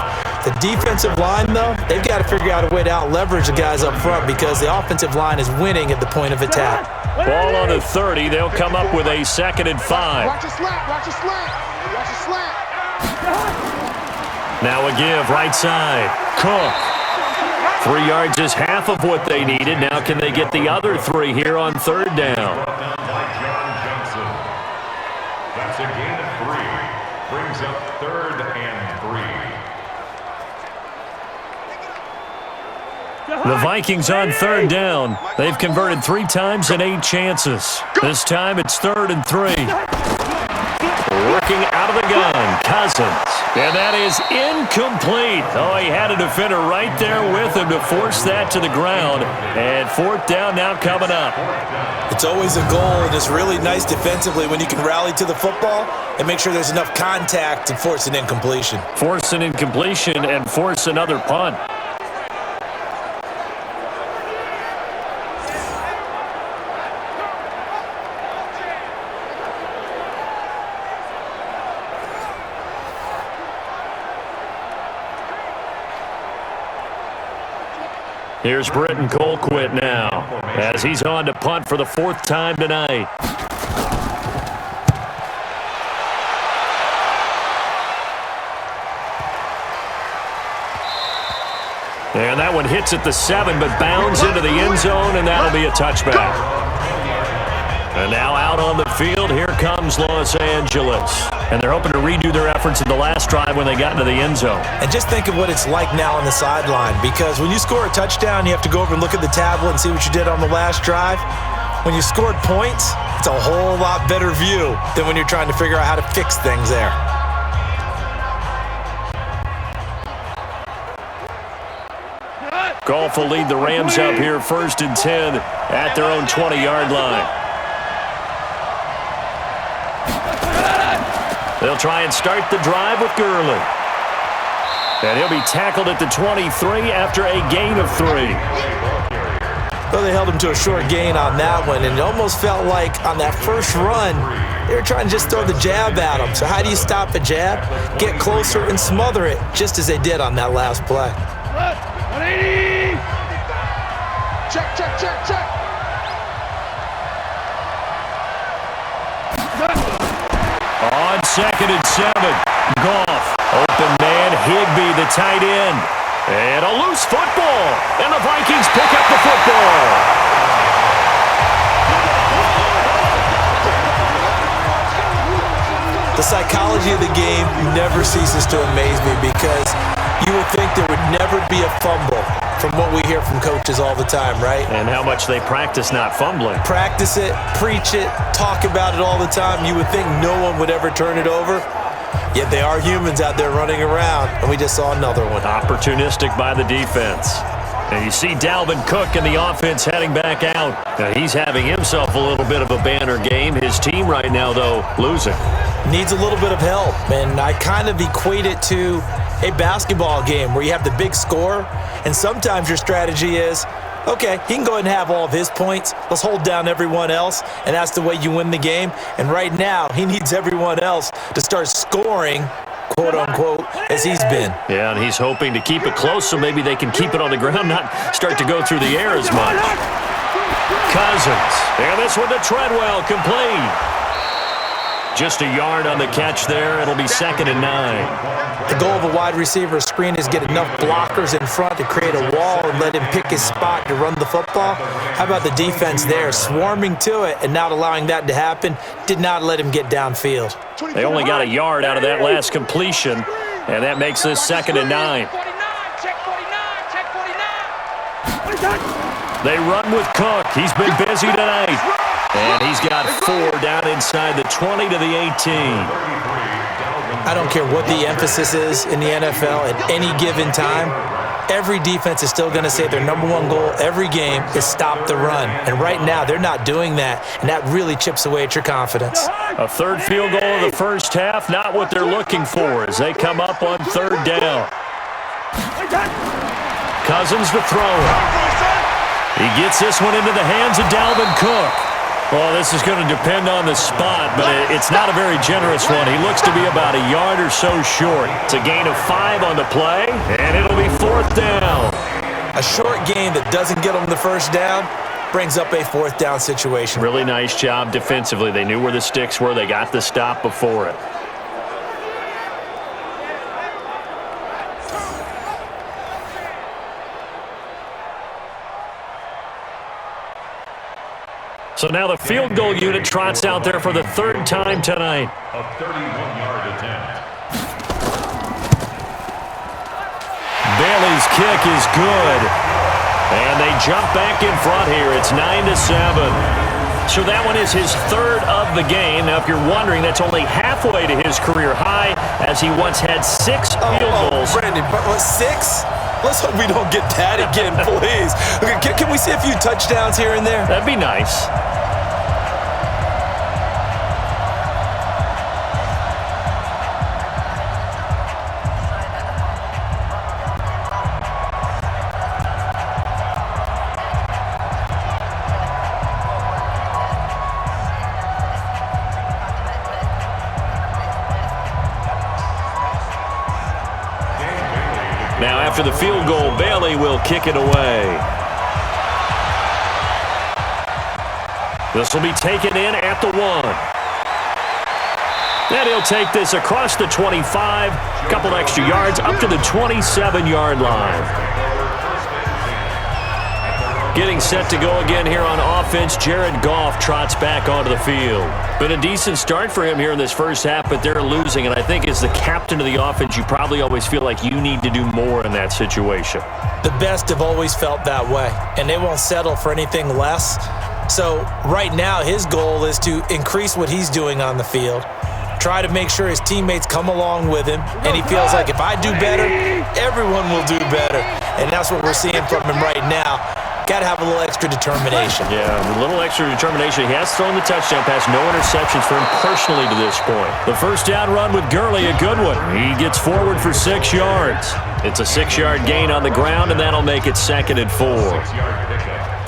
The defensive line, though, they've got to figure out a way to out-leverage the guys up front because the offensive line is winning at the point of attack. Ball on the 30. They'll come up with a 2nd and 5. Watch a slant, watch a slant, watch a slant. Now a give, right side. Cook. 3 yards is half of what they needed. Now can they get the other 3 here on 3rd down? That's a gain of 3. Brings up 3rd and 3. The Vikings on 3rd down. They've converted 3 times in 8 chances. This time it's 3rd and 3. Working out of the gun, Cousins. And that is incomplete. Oh, he had a defender right there with him to force that to the ground. And 4th down now coming up. It's always a goal, and it's really nice defensively when you can rally to the football and make sure there's enough contact to force an incompletion. Force an incompletion and force another punt. Here's Britton Colquitt now as he's on to punt for the 4th time tonight. And that one hits at the 7 but bounds into the end zone, and that'll be a touchback. And now out on the field, here comes Los Angeles. And they're hoping to redo their efforts in the last drive when they got into the end zone. And just think of what it's like now on the sideline, because when you score a touchdown, you have to go over and look at the tablet and see what you did on the last drive. When you scored points, it's a whole lot better view than when you're trying to figure out how to fix things there. Goff will lead the Rams up here 1st and 10 at their own 20-yard line. They'll try and start the drive with Gurley. And he'll be tackled at the 23 after a gain of 3. Well, they held him to a short gain on that one, and it almost felt like on that first run, they were trying to just throw the jab at him. So how do you stop a jab? Get closer and smother it, just as they did on that last play. 180! Check, check, check, check. On 2nd and 7, Goff. Open man, Higbee, the tight end. And a loose football. And the Vikings pick up the football. The psychology of the game never ceases to amaze me because you would think there would never be a fumble from what we hear from coaches all the time, right? And how much they practice not fumbling. Practice it, preach it, talk about it all the time. You would think no one would ever turn it over. Yet they are humans out there running around, and we just saw another one. Opportunistic by the defense. And you see Dalvin Cook in the offense heading back out. Now he's having himself a little bit of a banner game. His team right now, though, losing. Needs a little bit of help, and I kind of equate it to a basketball game where you have the big score, and sometimes your strategy is, okay, he can go ahead and have all of his points. Let's hold down everyone else, and that's the way you win the game. And right now, he needs everyone else to start scoring, quote-unquote, as he's been. Yeah, and he's hoping to keep it close so maybe they can keep it on the ground, not start to go through the air as much. Cousins. And this one to Treadwell, complete. Just a yard on the catch there. It'll be 2nd and 9. The goal of a wide receiver screen is get enough blockers in front to create a wall and let him pick his spot to run the football. How about the defense there, swarming to it and not allowing that to happen? Did not let him get downfield. They only got a yard out of that last completion, and that makes this 2nd and 9. They run with Cook. He's been busy tonight. And he's got 4 down inside the 20 to the 18. I don't care what the emphasis is in the NFL at any given time. Every defense is still going to say their number one goal every game is stop the run. And right now, they're not doing that, and that really chips away at your confidence. A third field goal of the first half, not what they're looking for as they come up on 3rd down. Cousins to throw it. He gets this one into the hands of Dalvin Cook. Well, this is going to depend on the spot, but it's not a very generous one. He looks to be about a yard or so short. It's a gain of 5 on the play, and it'll be 4th down. A short gain that doesn't get them the first down brings up a 4th down situation. Really nice job defensively. They knew where the sticks were. They got the stop before it. So now the field goal unit trots out there for the 3rd time tonight. A 31-yard attempt. Bailey's kick is good. And they jump back in front here. It's 9-7. So that one is his 3rd of the game. Now, if you're wondering, that's only halfway to his career high as he once had 6 field goals. Brandon, what, 6? Let's hope we don't get that again, please. Okay, can we see a few touchdowns here and there? That'd be nice. Now, after the field goal, Bailey will kick it away. This will be taken in at the 1. And he'll take this across the 25, a couple extra yards, up to the 27-yard line. Getting set to go again here on offense, Jared Goff trots back onto the field. Been a decent start for him here in this first half, but they're losing. And I think as the captain of the offense, you probably always feel like you need to do more in that situation. The best have always felt that way, and they won't settle for anything less. So right now, his goal is to increase what he's doing on the field, try to make sure his teammates come along with him, and he feels like if I do better, everyone will do better. And that's what we're seeing from him right now. Got to have a little extra determination. Yeah, a little extra determination. He has thrown the touchdown pass. No interceptions for him personally to this point. The first down run with Gurley, a good one. He gets forward for 6 yards. It's a 6-yard gain on the ground, and that'll make it 2nd and 4.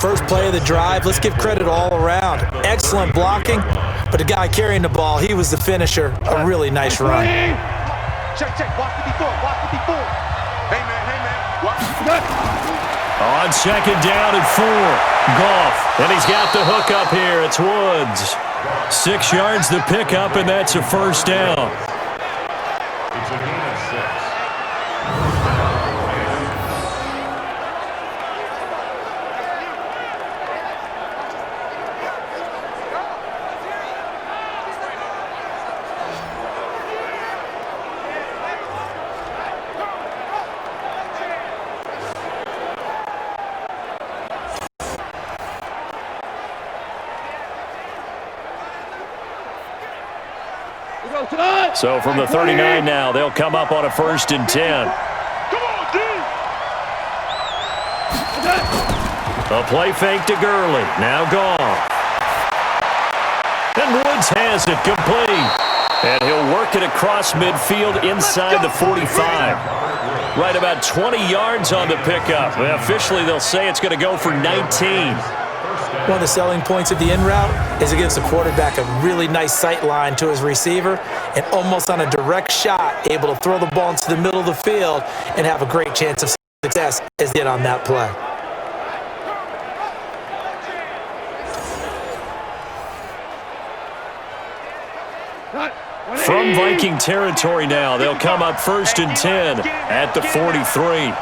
First play of the drive, let's give credit all around. Excellent blocking, but the guy carrying the ball, he was the finisher. A really nice run. Check, watch the before. Hey, man, watch. On 2nd down and 4, Goff. And he's got the hook up here. It's Woods. 6 yards the pickup, and that's a first down. It's a gain of 6. So from the 39 now, they'll come up on a 1st and 10. A play fake to Gurley. Now Goff. And Woods has it complete. And he'll work it across midfield inside the 45. Right about 20 yards on the pickup. Officially, they'll say it's going to go for 19. One of the selling points of the in route is it gives the quarterback a really nice sight line to his receiver and almost on a direct shot, able to throw the ball into the middle of the field and have a great chance of success as he did on that play. From Viking territory now, they'll come up 1st and 10 at the 43.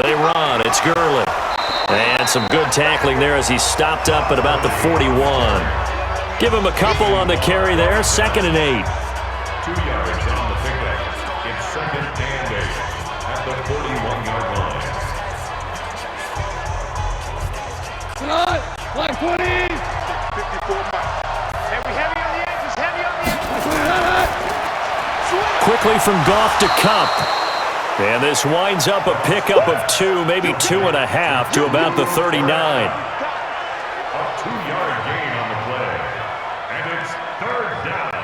They run. It's Gurley. And some good tackling there as he stopped up at about the 41. Give him a couple on the carry there. 2nd and 8. 2 yards on the pickup. It's 2nd and 8 at the 41-yard line. Line 20. 54 miles. Heavy on the edges. Heavy on the edges. Quickly from Goff to Cup. And this winds up a pickup of 2, maybe 2.5 to about the 39. A 2-yard gain on the play. And it's 3rd down.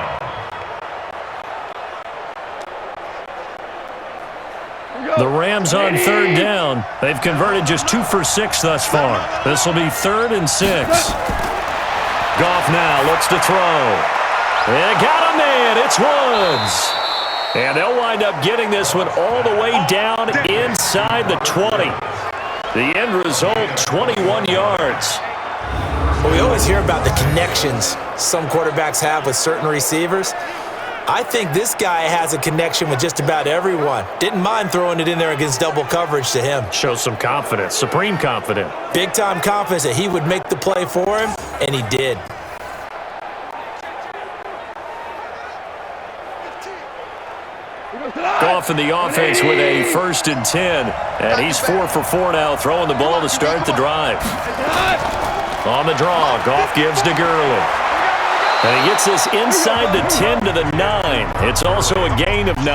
The Rams on 3rd down. They've converted just 2 for 6 thus far. This will be 3rd and 6. Goff now looks to throw. And got a man. It's Woods. And they'll wind up getting this one all the way down inside the 20. The end result, 21 yards. Well, we always hear about the connections some quarterbacks have with certain receivers. I think this guy has a connection with just about everyone. Didn't mind throwing it in there against double coverage to him. Shows some confidence, supreme confidence. Big-time confidence that he would make the play for him, and he did. Goff in the offense with a 1st and 10. And he's 4 for 4 now, throwing the ball to start the drive. On the draw, Goff gives to Gurley. And he gets this inside the 10 to the 9. It's also a gain of 9.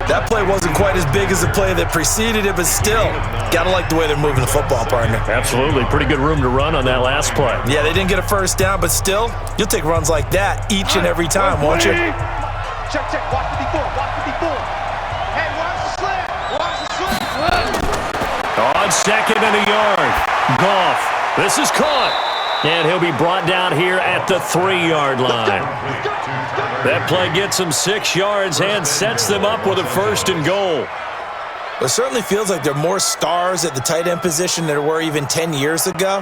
That play wasn't quite as big as the play that preceded it, but still, got to like the way they're moving the football, partner. Absolutely. Pretty good room to run on that last play. Yeah, they didn't get a 1st down, but still, you'll take runs like that each and every time, won't you? Check. Watch 54. Watch 54. Hey, watch the slant. Watch the slant. On 2nd and a yard. Goff. This is caught. And he'll be brought down here at the 3-yard line. That play gets him 6 yards and sets them up with a 1st and goal. It certainly feels like there are more stars at the tight end position than there were even 10 years ago.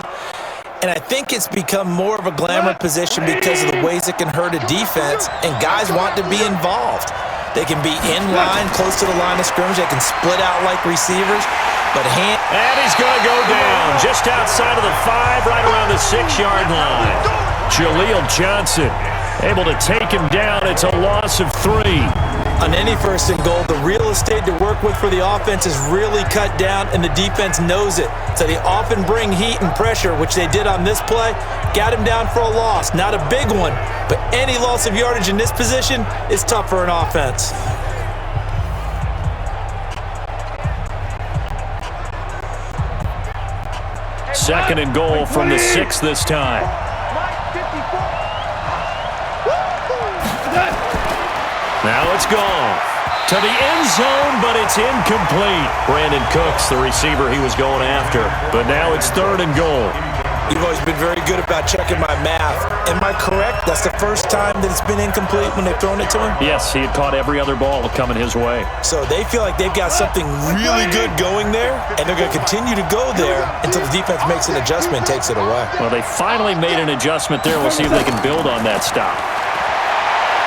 And I think it's become more of a glamour position because of the ways it can hurt a defense, and guys want to be involved. They can be in line, close to the line of scrimmage. They can split out like receivers. And he's going to go down just outside of the 5, right around the 6-yard line. Jaleel Johnson able to take him down. It's a loss of 3. On any 1st and goal, the real estate to work with for the offense is really cut down, and the defense knows it. So they often bring heat and pressure, which they did on this play. Got him down for a loss. Not a big one, but any loss of yardage in this position is tough for an offense. Second and goal from the 6 this time. Now it's Goff to the end zone, but it's incomplete. Brandon Cooks, the receiver he was going after. But now it's 3rd and goal. You've always been very good about checking my math. Am I correct? That's the first time that it's been incomplete when they've thrown it to him? Yes, he had caught every other ball coming his way. So they feel like they've got something really good going there, and they're going to continue to go there until the defense makes an adjustment and takes it away. Well, they finally made an adjustment there. We'll see if they can build on that stop.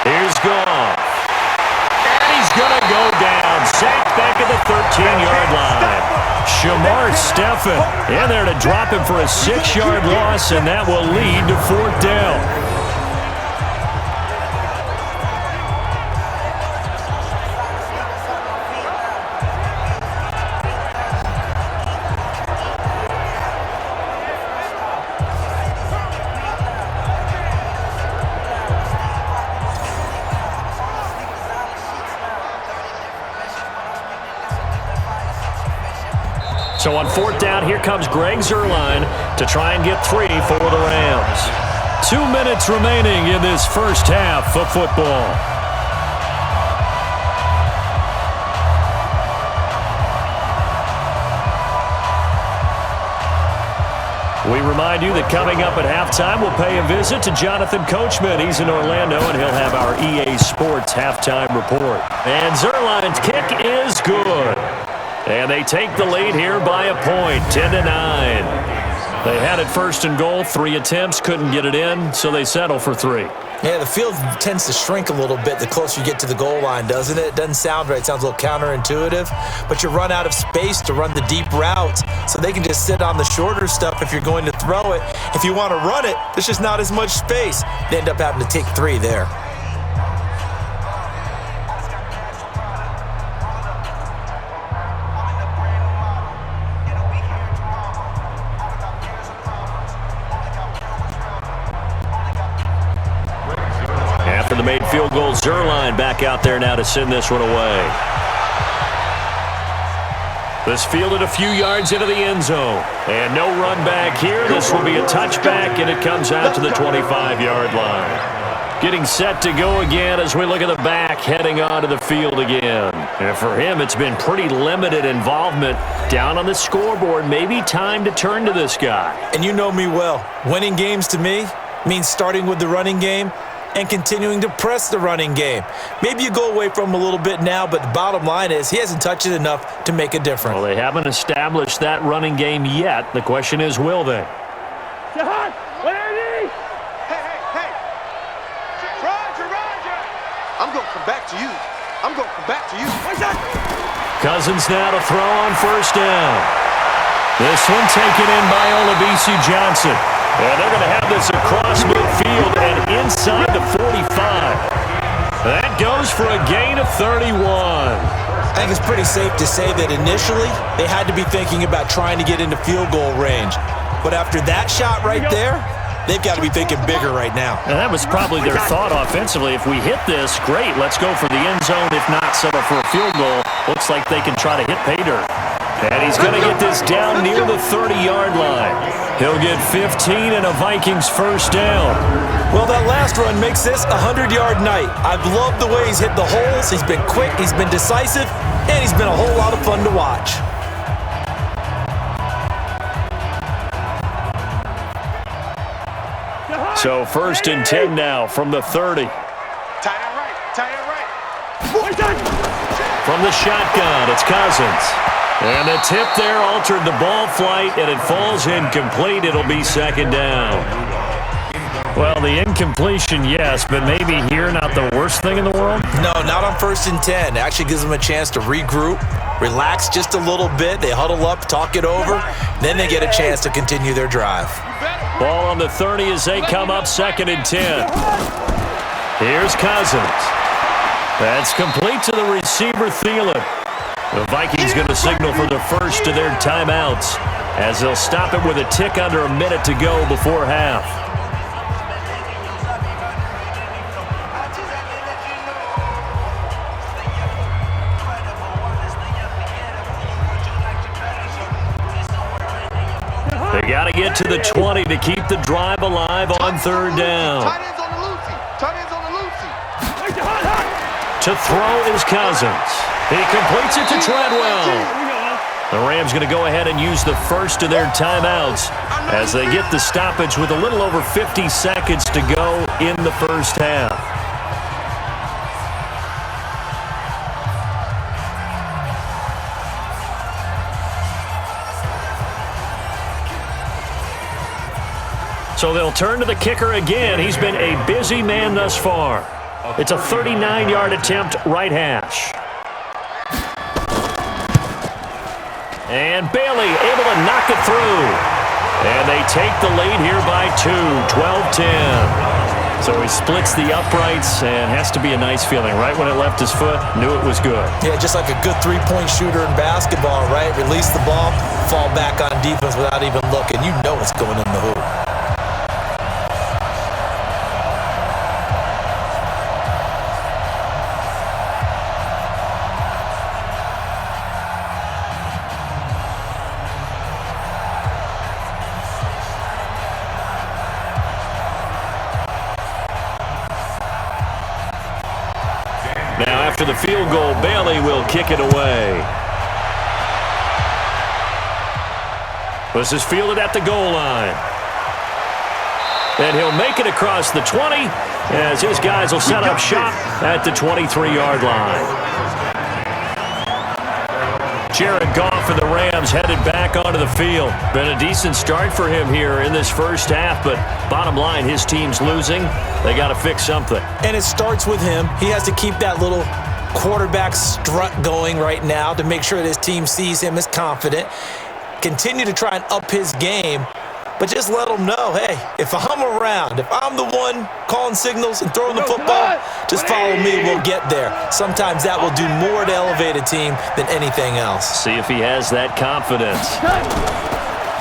Here's Goff. And he's going to go down. Sacked back at the 13-yard line. Shamar Stephen in there to drop him for a 6-yard loss, and that will lead to 4th down. So on 4th down, here comes Greg Zuerlein to try and get 3 for the Rams. 2 minutes remaining in this first half of football. We remind you that coming up at halftime, we'll pay a visit to Jonathan Coachman. He's in Orlando, and he'll have our EA Sports halftime report. And Zuerlein's kick is good. And they take the lead here by a point, 10-9. They had it 1st and goal, 3 attempts, couldn't get it in, so they settle for 3. Yeah, the field tends to shrink a little bit the closer you get to the goal line, doesn't it? It doesn't sound right. It sounds a little counterintuitive. But you run out of space to run the deep routes, so they can just sit on the shorter stuff if you're going to throw it. If you want to run it, there's just not as much space. They end up having to take 3 there. After the made field goal, Zuerlein back out there now to send this one away. This fielded a few yards into the end zone. And no run back here. This will be a touchback, and it comes out to the 25-yard line. Getting set to go again as we look at the back heading onto the field again. And for him, it's been pretty limited involvement down on the scoreboard. Maybe time to turn to this guy. And you know me well. Winning games to me means starting with the running game and continuing to press the running game. Maybe you go away from him a little bit now, but the bottom line is he hasn't touched it enough to make a difference. Well, they haven't established that running game yet. The question is, will they? Hey! Roger! I'm going to come back to you. Cousins now to throw on 1st down. This one taken in by Olabisi Johnson. And they're going to have this across midfield and inside the 45. That goes for a gain of 31. I think it's pretty safe to say that initially they had to be thinking about trying to get into field goal range. But after that shot right there, they've got to be thinking bigger right now. And that was probably their thought offensively. If we hit this, great, let's go for the end zone. If not, settle for a field goal. Looks like they can try to hit pay dirt. And he's going to get this down near the 30-yard line. He'll get 15 and a Vikings 1st down. Well, that last run makes this a 100-yard night. I've loved the way he's hit the holes. He's been quick, he's been decisive, and he's been a whole lot of fun to watch. So 1st and 10 now from the 30. Tie it right. From the shotgun, it's Cousins. And the tip there altered the ball flight, and it falls incomplete. It'll be 2nd down. Well, the incompletion, yes, but maybe here not the worst thing in the world? No, not on 1st and 10. It actually gives them a chance to regroup, relax just a little bit. They huddle up, talk it over. Then they get a chance to continue their drive. Ball on the 30 as they come up 2nd and 10. Here's Cousins. That's complete to the receiver, Thielen. The Vikings going to signal for the first of their timeouts as they'll stop it with a tick under a minute to go before half. They got to get to the 20 to keep the drive alive on 3rd down. Tight ends on the loosey. To throw is Cousins. He completes it to Treadwell. The Rams going to go ahead and use the first of their timeouts as they get the stoppage with a little over 50 seconds to go in the 1st half. So they'll turn to the kicker again. He's been a busy man thus far. It's a 39-yard attempt, right hash. And Bailey able to knock it through. And they take the lead here by 2, 12-10. So he splits the uprights and has to be a nice feeling. Right when it left his foot, knew it was good. Yeah, just like a good three-point shooter in basketball, right? Release the ball, fall back on defense without even looking. You know it's going in the hoop. after the field goal. Bailey will kick it away. This is fielded at the goal line. And he'll make it across the 20 as his guys will set up shop at the 23-yard line. Jared Goff and the Rams headed back onto the field. Been a decent start for him here in this first half, but bottom line, his team's losing. They got to fix something. And it starts with him. He has to keep that little quarterback strut going right now to make sure that his team sees him as confident. Continue to try and up his game, but just let him know, hey, if I'm around, if I'm the one calling signals and throwing the football, just follow me, we'll get there. Sometimes that will do more to elevate a team than anything else. See if he has that confidence.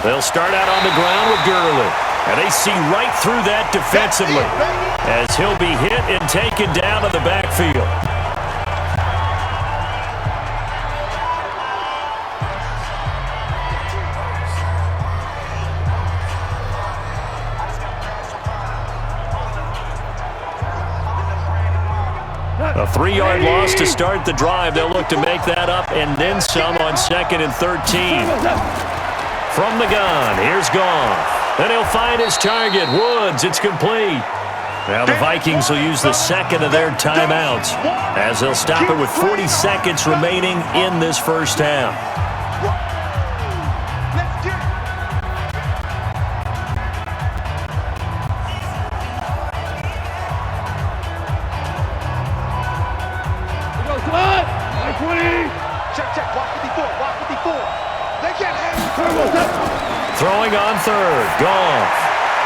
They'll start out on the ground with Gurley, and they see right through that defensively as he'll be hit and taken down in the backfield. A 3-yard loss to start the drive. They'll look to make that up and then some on 2nd and 13. From the gun, here's Goff. And he'll find his target, Woods. It's complete. Now the Vikings will use the second of their timeouts as they'll stop it with 40 seconds remaining in this first half. Throwing on third, Goff.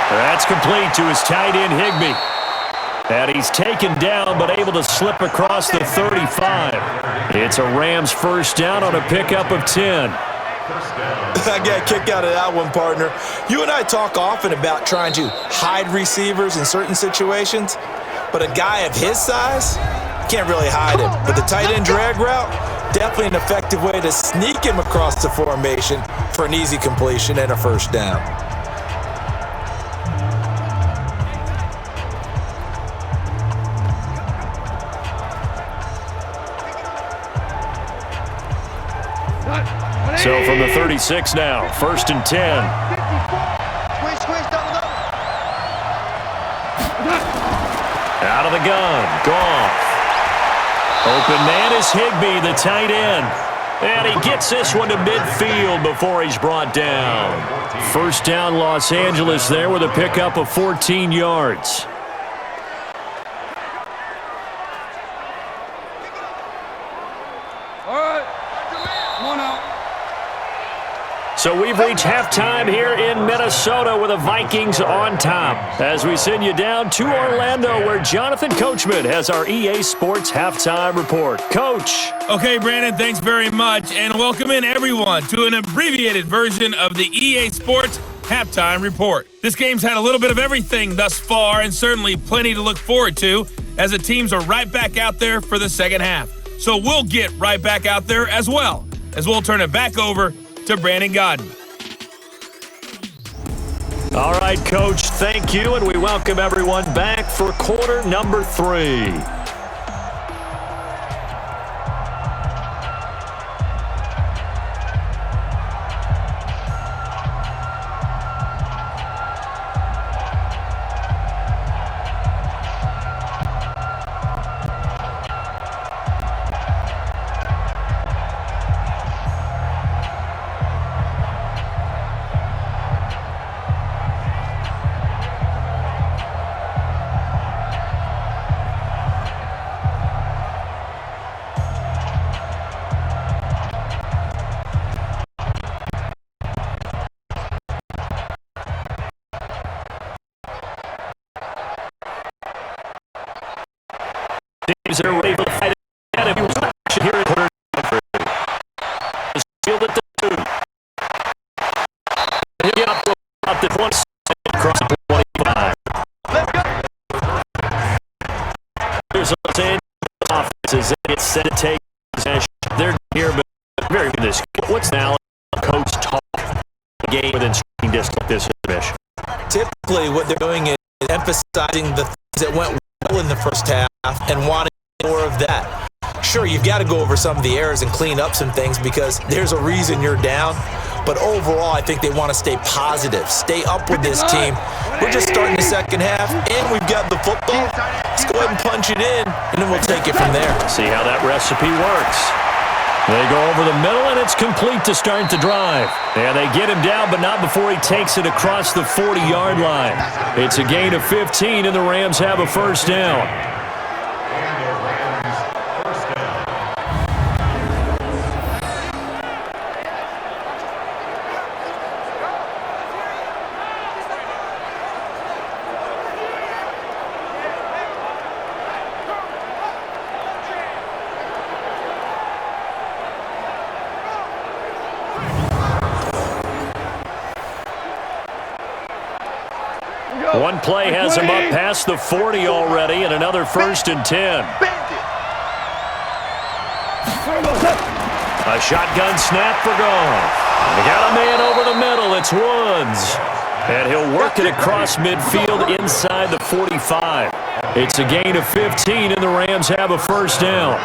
That's complete to his tight end, Higbee. And he's taken down but able to slip across the 35. It's a Rams first down on a pickup of 10. I got a kick out of that one, partner. You and I talk often about trying to hide receivers in certain situations, but a guy of his size, can't really hide him. But the tight end drag route, definitely an effective way to sneak him across the formation for an easy completion and a first down. So from the 36 now, 1st and 10. Out of the gun, Goff. Open man is Higbee, the tight end. And he gets this one to midfield before he's brought down. First down, Los Angeles there with a pickup of 14 yards. So we've reached halftime here in Minnesota with the Vikings on top as we send you down to Orlando where Jonathan Coachman has our EA Sports Halftime Report. Coach. Okay, Brandon, thanks very much, and welcome in everyone to an abbreviated version of the EA Sports Halftime Report. This game's had a little bit of everything thus far and certainly plenty to look forward to as the teams are right back out there for the second half. So we'll get right back out there as well as we'll turn it back over to Brandon Godden. All right, Coach, thank you, and we welcome everyone back for quarter number 3. Teams are ready for the fight again. If you watch here at quarter number 3. Field at the 2. He'll get up to about the 20, across the 25. There's a Los Angeles offense as they get set to take possession. They're here, but very good this. What's now coach talk game within striking distance like this mission? Typically, what they're doing is emphasizing the things that went well in the first half and wanting more of that. Sure, you've got to go over some of the errors and clean up some things because there's a reason you're down. But overall, I think they want to stay positive, stay up with this team. We're just starting the second half, and we've got the football. Let's go ahead and punch it in, and then we'll take it from there. See how that recipe works. They go over the middle, and it's complete to start the drive. And they get him down, but not before he takes it across the 40-yard line. It's a gain of 15, and the Rams have a first down. One play has him up past the 40 already, and another 1st and 10. A shotgun snap for Goff. They got a man over the middle. It's Woods. And he'll work it across midfield inside the 45. It's a gain of 15, and the Rams have a first down.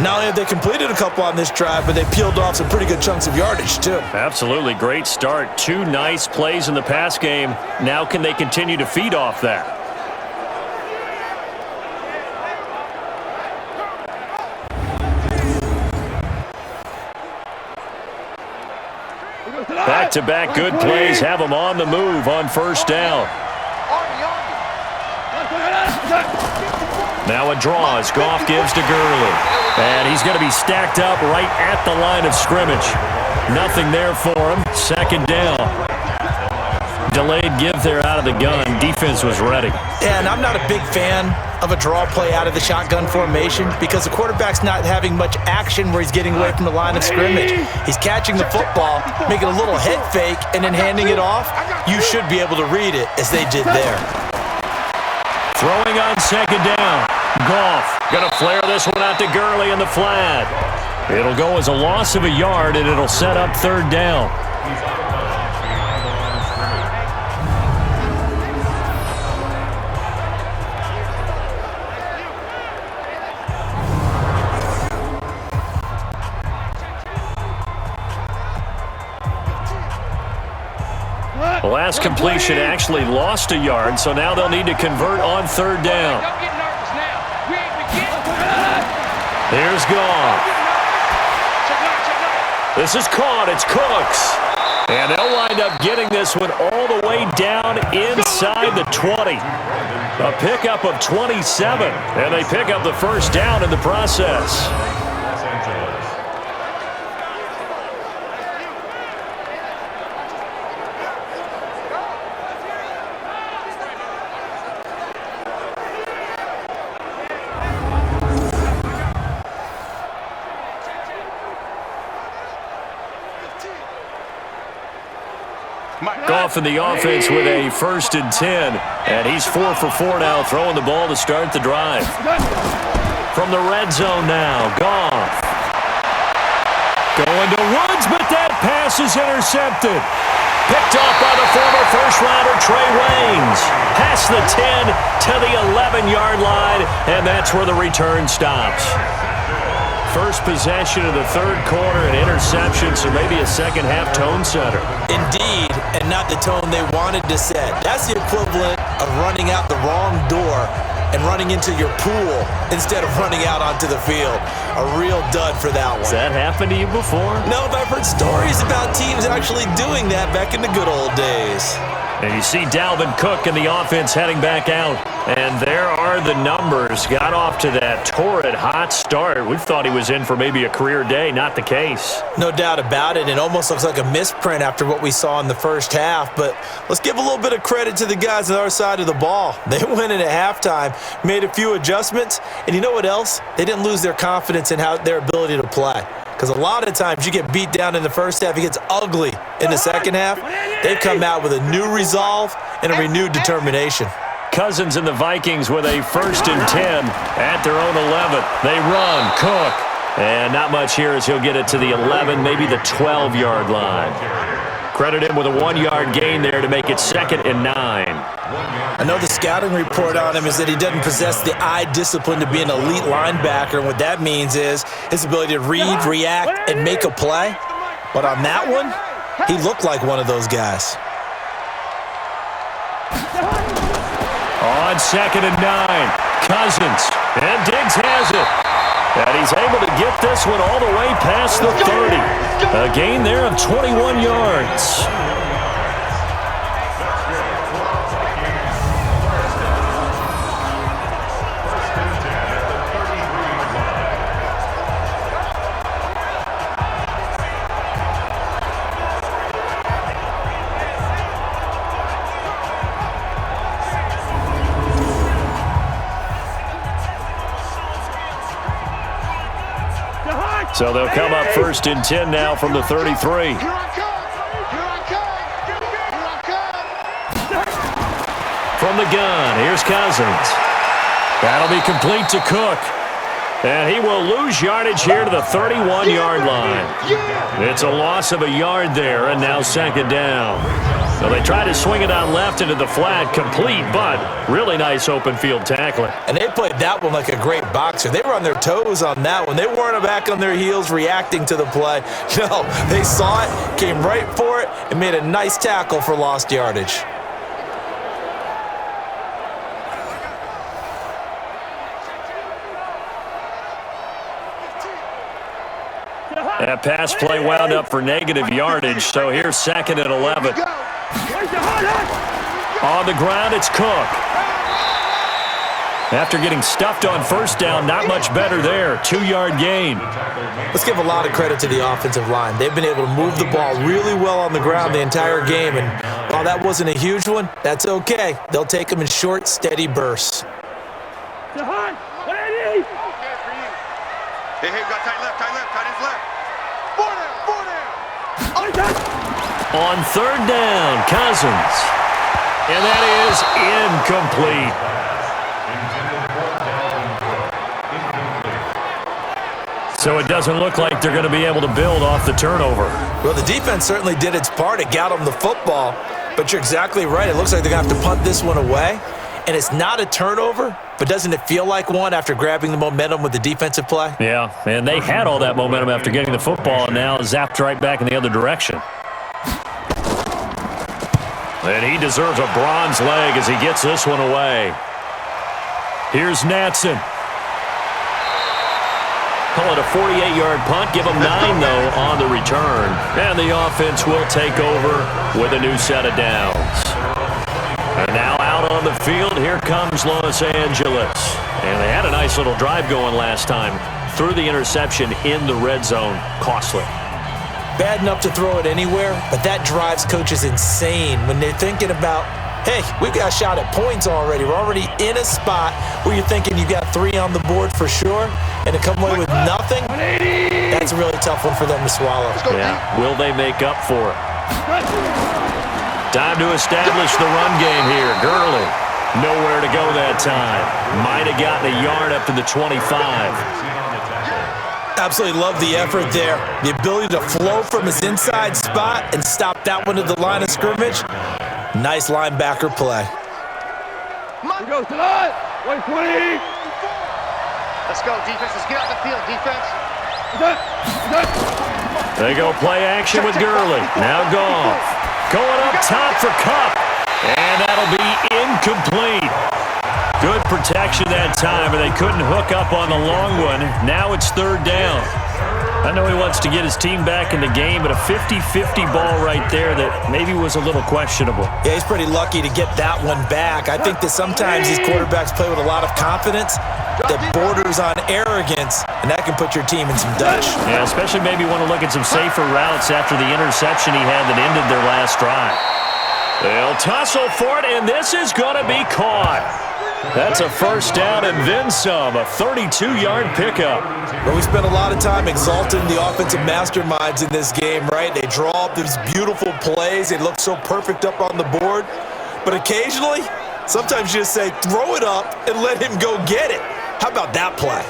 Not only have they completed a couple on this drive, but they peeled off some pretty good chunks of yardage, too. Absolutely great start. 2 nice plays in the pass game. Now can they continue to feed off that? Back-to-back good plays have them on the move on first down. Now a draw as Goff gives to Gurley. And he's going to be stacked up right at the line of scrimmage. Nothing there for him. Second down. Delayed give there out of the gun. Defense was ready. Yeah, and I'm not a big fan of a draw play out of the shotgun formation because the quarterback's not having much action where he's getting away from the line of scrimmage. He's catching the football, making a little head fake, and then handing it off. You should be able to read it as they did there. Throwing on second down. Goff going to flare this one out to Gurley in the flat. It'll go as a loss of a yard, and it'll set up third down. The last completion actually lost a yard, so now they'll need to convert on third down. Here's Goff. This is caught. It's Cooks. And they'll wind up getting this one all the way down inside the 20. A pickup of 27. And they pick up the first down in the process. Goff in the offense with a 1st and 10. And he's 4 for 4 now, throwing the ball to start the drive. From the red zone now, Goff. Going to Woods, but that pass is intercepted. Picked off by the former first-rounder Trey Waynes. Past the 10 to the 11-yard line, and that's where the return stops. First possession of the third quarter, an interception, so maybe a second-half tone setter. Indeed, and not the tone they wanted to set. That's the equivalent of running out the wrong door and running into your pool instead of running out onto the field. A real dud for that one. Has that happened to you before? No, but I've heard stories about teams actually doing that back in the good old days. And you see Dalvin Cook in the offense heading back out. And there are the numbers. Got off to that torrid hot start. We thought he was in for maybe a career day. Not the case. No doubt about it. It almost looks like a misprint after what we saw in the first half. But let's give a little bit of credit to the guys on our side of the ball. They went in at halftime, made a few adjustments. And you know what else? They didn't lose their confidence in their ability to play. Because a lot of times you get beat down in the first half, it gets ugly in the second half. They've come out with a new resolve and a renewed determination. Cousins and the Vikings with a 1st and 10 at their own 11. They run, Cook. And not much here as he'll get it to the 11, maybe the 12-yard line. Credit him with a 1-yard gain there to make it 2nd and 9. I know the scouting report on him is that he doesn't possess the eye discipline to be an elite linebacker, and what that means is his ability to read, react, and make a play. But on that one, he looked like one of those guys. On 2nd and 9, Cousins, and Diggs has it. And he's able to get this one all the way past the 30. A gain there of 21 yards. So they'll come up 1st and 10 now from the 33. Here I come! Here I come! Here I come! From the gun, here's Cousins. That'll be complete to Cook. And he will lose yardage here to the 31-yard line. It's a loss of a yard there, and now 2nd down. So they try to swing it on left into the flat, complete, but really nice open field tackling. And they played that one like a great boxer. They were on their toes on that one. They weren't back on their heels reacting to the play. No, they saw it, came right for it, and made a nice tackle for lost yardage. That pass play wound up for negative yardage, so here's 2nd and 11. On the ground, it's Cook. After getting stuffed on 1st down, not much better there. 2-yard gain. Let's give a lot of credit to the offensive line. They've been able to move the ball really well on the ground the entire game, and while that wasn't a huge one, that's okay. They'll take them in short, steady bursts. Hey, got tight left, tight ends left. 4 down. On 3rd down, Cousins. And that is incomplete. So it doesn't look like they're going to be able to build off the turnover. Well, the defense certainly did its part. It got them the football, but you're exactly right. It looks like they're going to have to punt this one away. And it's not a turnover, but doesn't it feel like one after grabbing the momentum with the defensive play? Yeah, and they had all that momentum after getting the football, and now zapped right back in the other direction. And he deserves a bronze leg as he gets this one away. Here's Natson. Call it a 48-yard punt. Give him 9, though, on the return. And the offense will take over with a new set of downs. And now out on the field, here comes Los Angeles. And they had a nice little drive going last time. Threw the interception in the red zone. Costly. Bad enough to throw it anywhere, but that drives coaches insane when they're thinking about, hey, we've got a shot at points already. We're already in a spot where you're thinking you got 3 on the board for sure, and to come away with nothing, that's a really tough one for them to swallow. Yeah, will they make up for it? Time to establish the run game here. Gurley, nowhere to go that time. Might have gotten a yard up to the 25. Absolutely love the effort there. The ability to flow from his inside spot and stop that one at the line of scrimmage. Nice linebacker play. Here goes tonight. 120. Let's go, defense. Let's get out the field, defense. They go play action with Gurley. Now Goff. Going up top for Cup. And that'll be incomplete. Good protection that time, and they couldn't hook up on the long one. Now it's 3rd down. I know he wants to get his team back in the game, but a 50-50 ball right there that maybe was a little questionable. Yeah, he's pretty lucky to get that one back. I think that sometimes these quarterbacks play with a lot of confidence that borders on arrogance, and that can put your team in some Dutch. Yeah, especially maybe want to look at some safer routes after the interception he had that ended their last drive. They'll tussle for it, and this is going to be caught. That's a 1st down and then some, a 32-yard pickup. Well, we spent a lot of time exalting the offensive masterminds in this game, right? They draw up these beautiful plays. They look so perfect up on the board. But occasionally, sometimes you just say, throw it up and let him go get it. How about that play?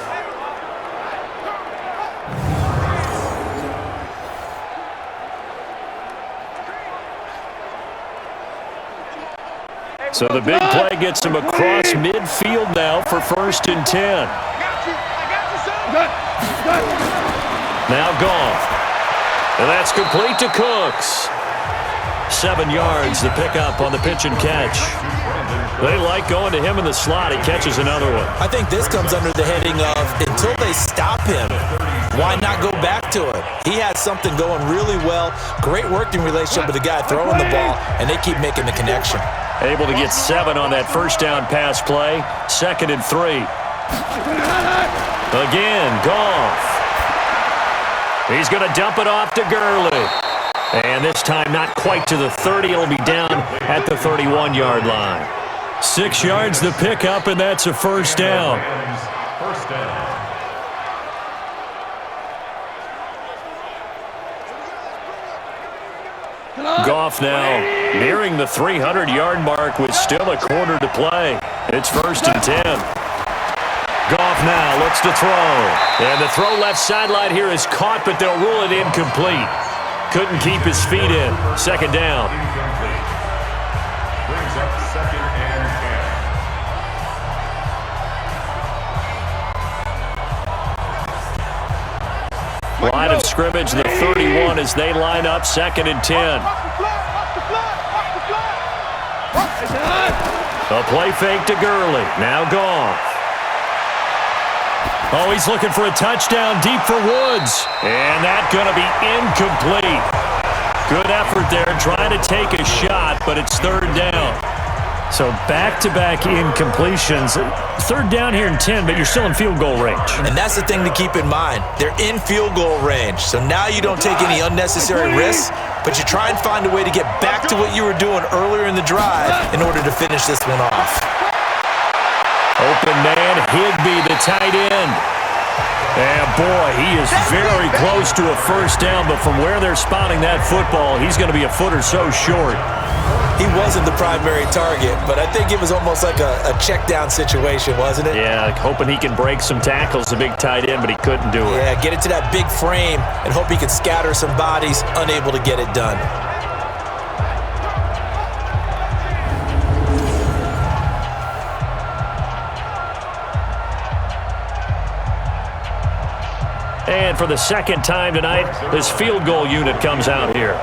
So the big play gets him across midfield now for 1st and 10. Now Goff. And that's complete to Cooks. 7 yards, the pickup on the pitch and catch. They like going to him in the slot. He catches another one. I think this comes under the heading of until they stop him, why not go back to it? He had something going really well. Great working relationship with the guy throwing the ball, and they keep making the connection. Able to get 7 on that first down pass play. 2nd and 3. Again, Goff. He's going to dump it off to Gurley. And this time not quite to the 30. It'll be down at the 31-yard line. 6 yards the pickup, and that's a first down. First down. Goff now nearing the 300-yard mark with still a quarter to play. It's 1st and 10. Goff now looks to throw. And the throw left sideline here is caught, but they'll rule it incomplete. Couldn't keep his feet in. 2nd down. Incomplete. Brings up 2nd and 10. Line of scrimmage, the 31 as they line up. 2nd and 10. A play fake to Gurley. Now Goff. Oh, he's looking for a touchdown deep for Woods. And that's going to be incomplete. Good effort there, trying to take a shot, but it's 3rd down. So back-to-back incompletions. 3rd down here in 10, but you're still in field goal range. And that's the thing to keep in mind. They're in field goal range. So now you don't take any unnecessary risks, but you try and find a way to get back to what you were doing earlier in the drive in order to finish this one off. Open man, Higbee, the tight end. And boy, he is very close to a first down, but from where they're spotting that football, he's going to be a foot or so short. He wasn't the primary target, but I think it was almost like a check down situation, wasn't it? Yeah, hoping he can break some tackles, the big tight end, but he couldn't do it. Yeah, get it to that big frame and hope he can scatter some bodies, unable to get it done. And for the 2nd time tonight, this field goal unit comes out here.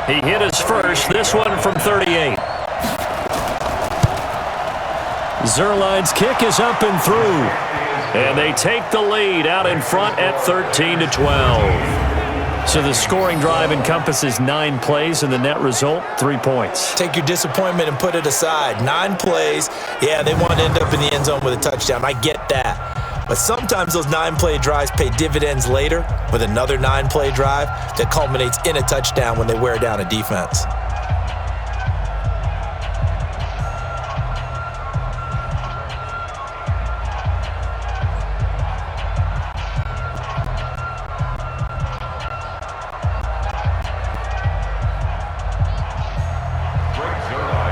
He hit his first, this one from 38. Zuerlein's kick is up and through. And they take the lead out in front at 13-12. So the scoring drive encompasses 9 plays, and the net result, 3 points. Take your disappointment and put it aside. 9 plays. Yeah, they want to end up in the end zone with a touchdown. I get that. But sometimes those 9-play drives pay dividends later with another 9-play drive that culminates in a touchdown when they wear down a defense.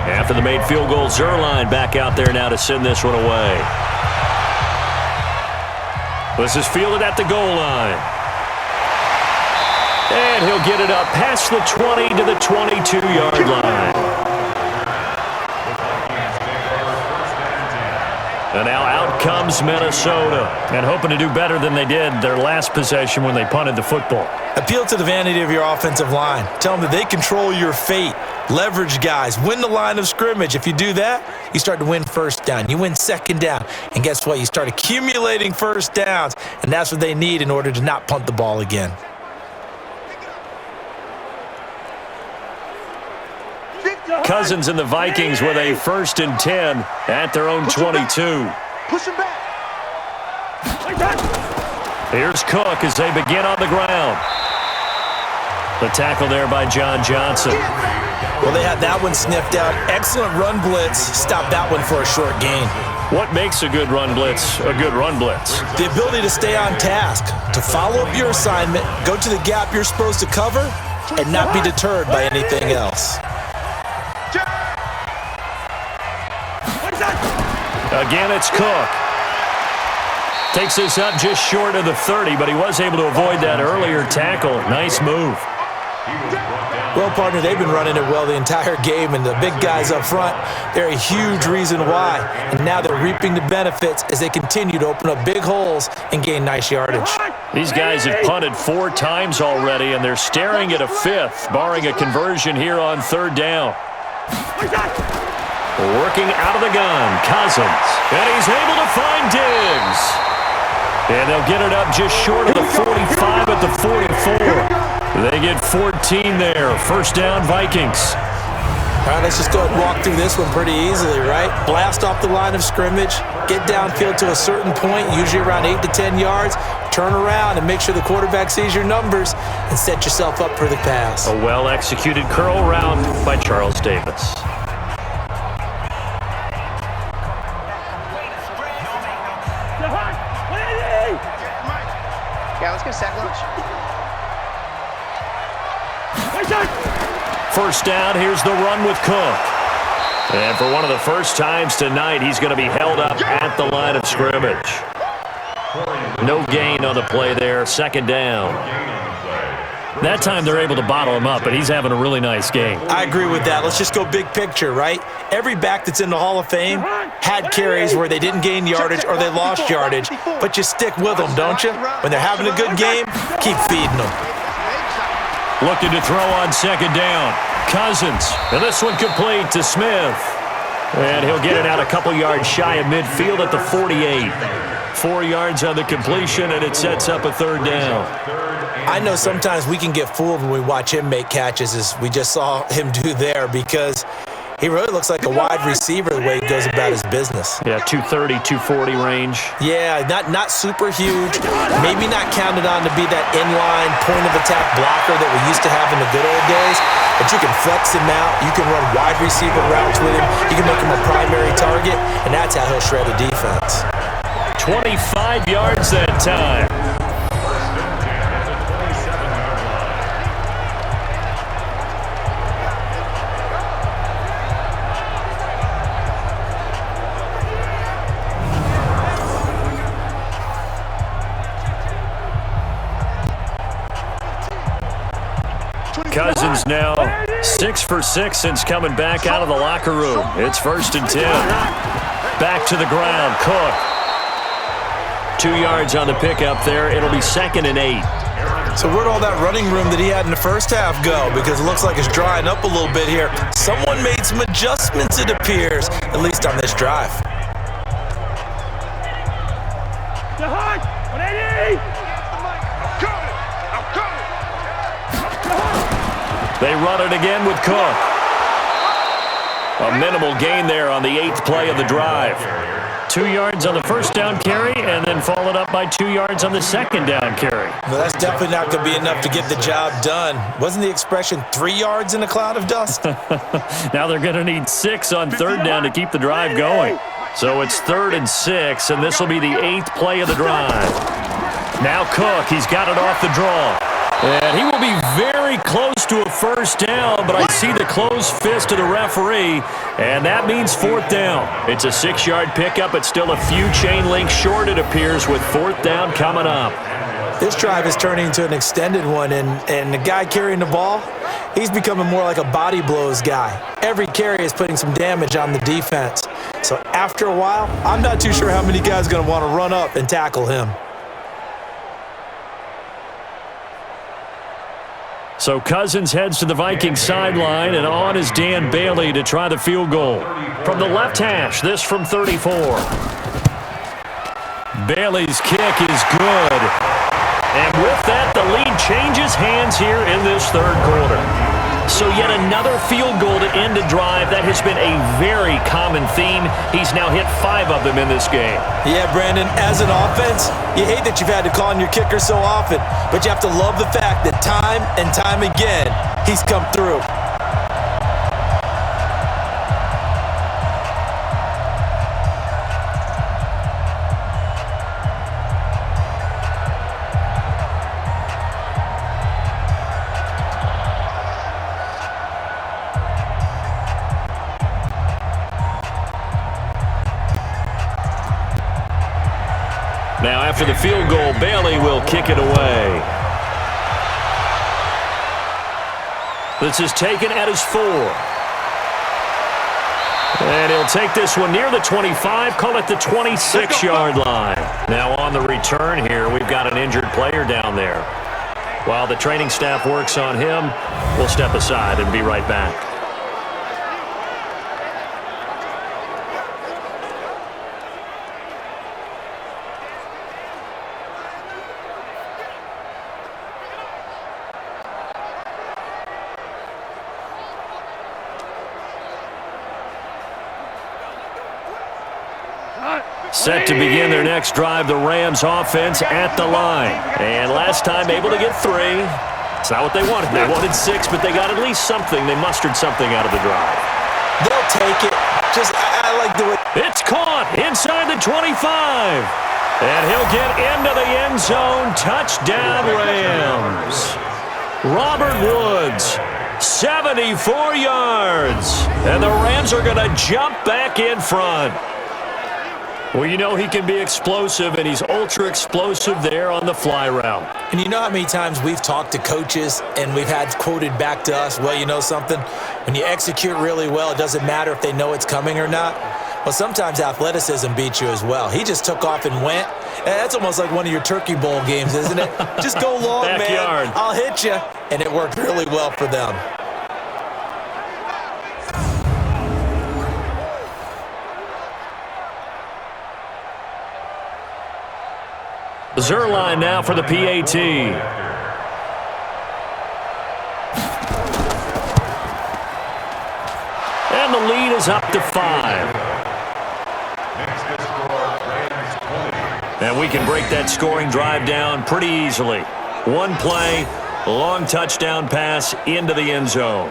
After the made field goal, Zuerlein back out there now to send this one away. This is fielded at the goal line. And he'll get it up past the 20 to the 22-yard line. And now out comes Minnesota. And hoping to do better than they did their last possession when they punted the football. Appeal to the vanity of your offensive line. Tell them that they control your fate. Leverage guys. Win the line of scrimmage. If you do that, you start to win first down. You win second down. And guess what? You start accumulating first downs. And that's what they need in order to not punt the ball again. Cousins and the Vikings with a 1st and 10 at their own 22. Push him back. Here's Cook as they begin on the ground. The tackle there by John Johnson. Well, they had that one sniffed out. Excellent run blitz. Stop that one for a short gain. What makes a good run blitz a good run blitz? The ability to stay on task, to follow up your assignment, go to the gap you're supposed to cover, and not be deterred by anything else. Again, it's Cook. Takes this up just short of the 30, but he was able to avoid that earlier tackle. Nice move. Well, partner, they've been running it well the entire game, and the big guys up front, they're a huge reason why. And now they're reaping the benefits as they continue to open up big holes and gain nice yardage. These guys have punted 4 times already, and they're staring at a 5th, barring a conversion here on 3rd down. Working out of the gun, Cousins. And he's able to find Diggs. And they'll get it up just short of the 45 at the 44. They get 14 there. 1st down, Vikings. All right, let's just go ahead and walk through this one pretty easily, right? Blast off the line of scrimmage, get downfield to a certain point, usually around 8 to 10 yards, turn around and make sure the quarterback sees your numbers and set yourself up for the pass. A well-executed curl route by Charles Davis. Yeah, let's go sack lunch. 1st down, here's the run with Cook. And for one of the first times tonight, he's going to be held up at the line of scrimmage. No gain on the play there, 2nd down. That time they're able to bottle him up, but he's having a really nice game. I agree with that. Let's just go big picture, right? Every back that's in the Hall of Fame had carries where they didn't gain yardage or they lost yardage, but you stick with them, don't you? When they're having a good game, keep feeding them. Looking to throw on 2nd down. Cousins, and this one complete to Smith. And he'll get it out a couple yards shy of midfield at the 48. 4 yards on the completion, and it sets up a 3rd down. I know sometimes we can get fooled when we watch him make catches, as we just saw him do there, because he really looks like a wide receiver the way he goes about his business. Yeah, 230, 240 range. Yeah, not super huge, maybe not counted on to be that inline point-of-attack blocker that we used to have in the good old days, but you can flex him out, you can run wide receiver routes with him, you can make him a primary target, and that's how he'll shred a defense. 25 yards that time. Cousins now 6 for 6 since coming back out of the locker room. It's 1st and 10. Back to the ground, Cook. 2 yards on the pickup there. It'll be 2nd and 8. So where'd all that running room that he had in the first half go? Because it looks like it's drying up a little bit here. Someone made some adjustments, it appears, at least on this drive. They run it again with Cook. A minimal gain there on the 8th play of the drive. 2 yards on the 1st down carry, and then followed up by 2 yards on the 2nd down carry. Well, that's definitely not going to be enough to get the job done. Wasn't the expression 3 yards in a cloud of dust? Now they're going to need 6 on 3rd down to keep the drive going. So it's 3rd and 6, and this will be the 8th play of the drive. Now Cook, he's got it off the draw. And he will be very close to a 1st down, but I see the closed fist of the referee, and that means 4th down. It's a 6-yard pickup. It's still a few chain links short, it appears, with 4th down coming up. This drive is turning into an extended one, and the guy carrying the ball, he's becoming more like a body blows guy. Every carry is putting some damage on the defense. So after a while, I'm not too sure how many guys are going to want to run up and tackle him. So Cousins heads to the Vikings sideline, and on is Dan Bailey to try the field goal. From the left hash, this from 34. Bailey's kick is good. And with that, the lead changes hands here in this 3rd quarter. So yet another field goal to end a drive. That has been a very common theme. He's now hit 5 of them in this game. Yeah, Brandon, as an offense, you hate that you've had to call on your kicker so often, but you have to love the fact that time and time again, he's come through. Now after the field goal, Bailey will kick it away. This is taken at his 4. And he'll take this one near the 25, call it the 26-yard line. Now on the return here, we've got an injured player down there. While the training staff works on him, we'll step aside and be right back. Set to begin their next drive, the Rams offense at the line. And last time able to get 3. It's not what they wanted. They wanted 6, but they got at least something. They mustered something out of the drive. They'll take it. I like the way. It's caught inside the 25. And he'll get into the end zone. Touchdown, Rams. Robert Woods, 74 yards. And the Rams are going to jump back in front. Well, you know he can be explosive, and he's ultra-explosive there on the fly route. And you know how many times we've talked to coaches and we've had quoted back to us, well, you know something? When you execute really well, it doesn't matter if they know it's coming or not. Well, sometimes athleticism beats you as well. He just took off and went. And that's almost like one of your Turkey Bowl games, isn't it? Just go long, Backyard. man. I'll hit you. And it worked really well for them. Zerline now for the PAT. And the lead is up to 5. And we can break that scoring drive down pretty easily. One play, long touchdown pass into the end zone.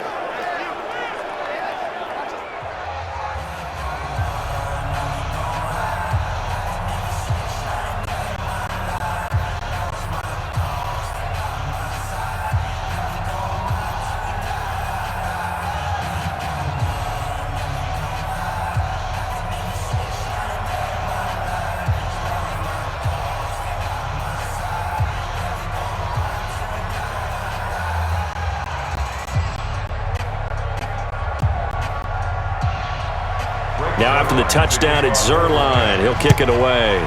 Now after the touchdown, it's Zerline. He'll kick it away.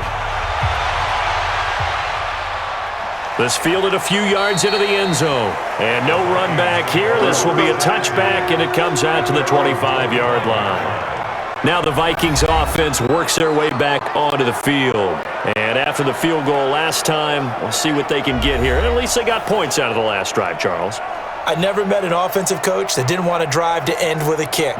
This fielded a few yards into the end zone. And no run back here. This will be a touchback, and it comes out to the 25-yard line. Now the Vikings offense works their way back onto the field. And after the field goal last time, we'll see what they can get here. And at least they got points out of the last drive, Charles. I never met an offensive coach that didn't want to drive to end with a kick.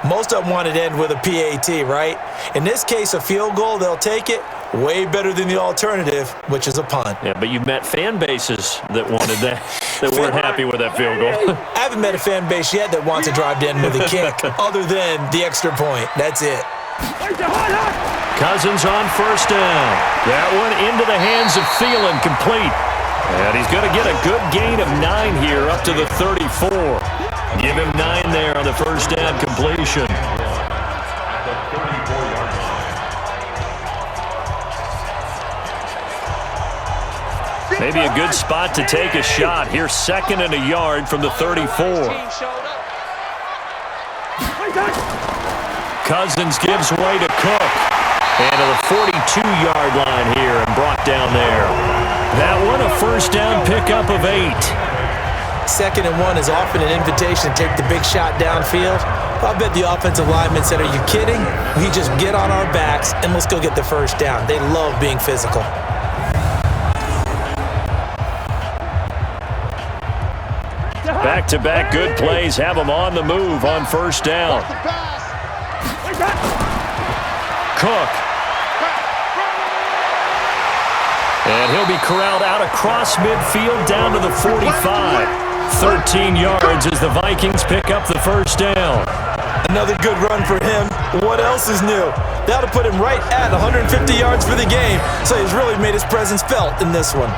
Most of them wanted to end with a PAT, right? In this case, a field goal, they'll take it. Way better than the alternative, which is a punt. Yeah, but you've met fan bases that wanted that, that weren't happy with that field goal. I haven't met a fan base yet that wants to drive to end with a kick, other than the extra point. That's it. Cousins on first down. That one into the hands of Thielen, complete. And he's going to get a good gain of 9 here, up to the 34. Give him 9 there on the first down completion. Maybe a good spot to take a shot. Here's 2nd and a yard from the 34. Cousins gives way to Cook. And to the 42-yard line here and brought down there. That one a first down pickup of 8. 2nd and 1 is often an invitation to take the big shot downfield. I bet the offensive lineman said, are you kidding? We just get on our backs and let's go get the first down. They love being physical. Back-to-back good plays have them on the move on first down. Cook. And he'll be corralled out across midfield down to the 45. 13 yards as the Vikings pick up the first down. Another good run for him. What else is new? That'll put him right at 150 yards for the game, so he's really made his presence felt in this one.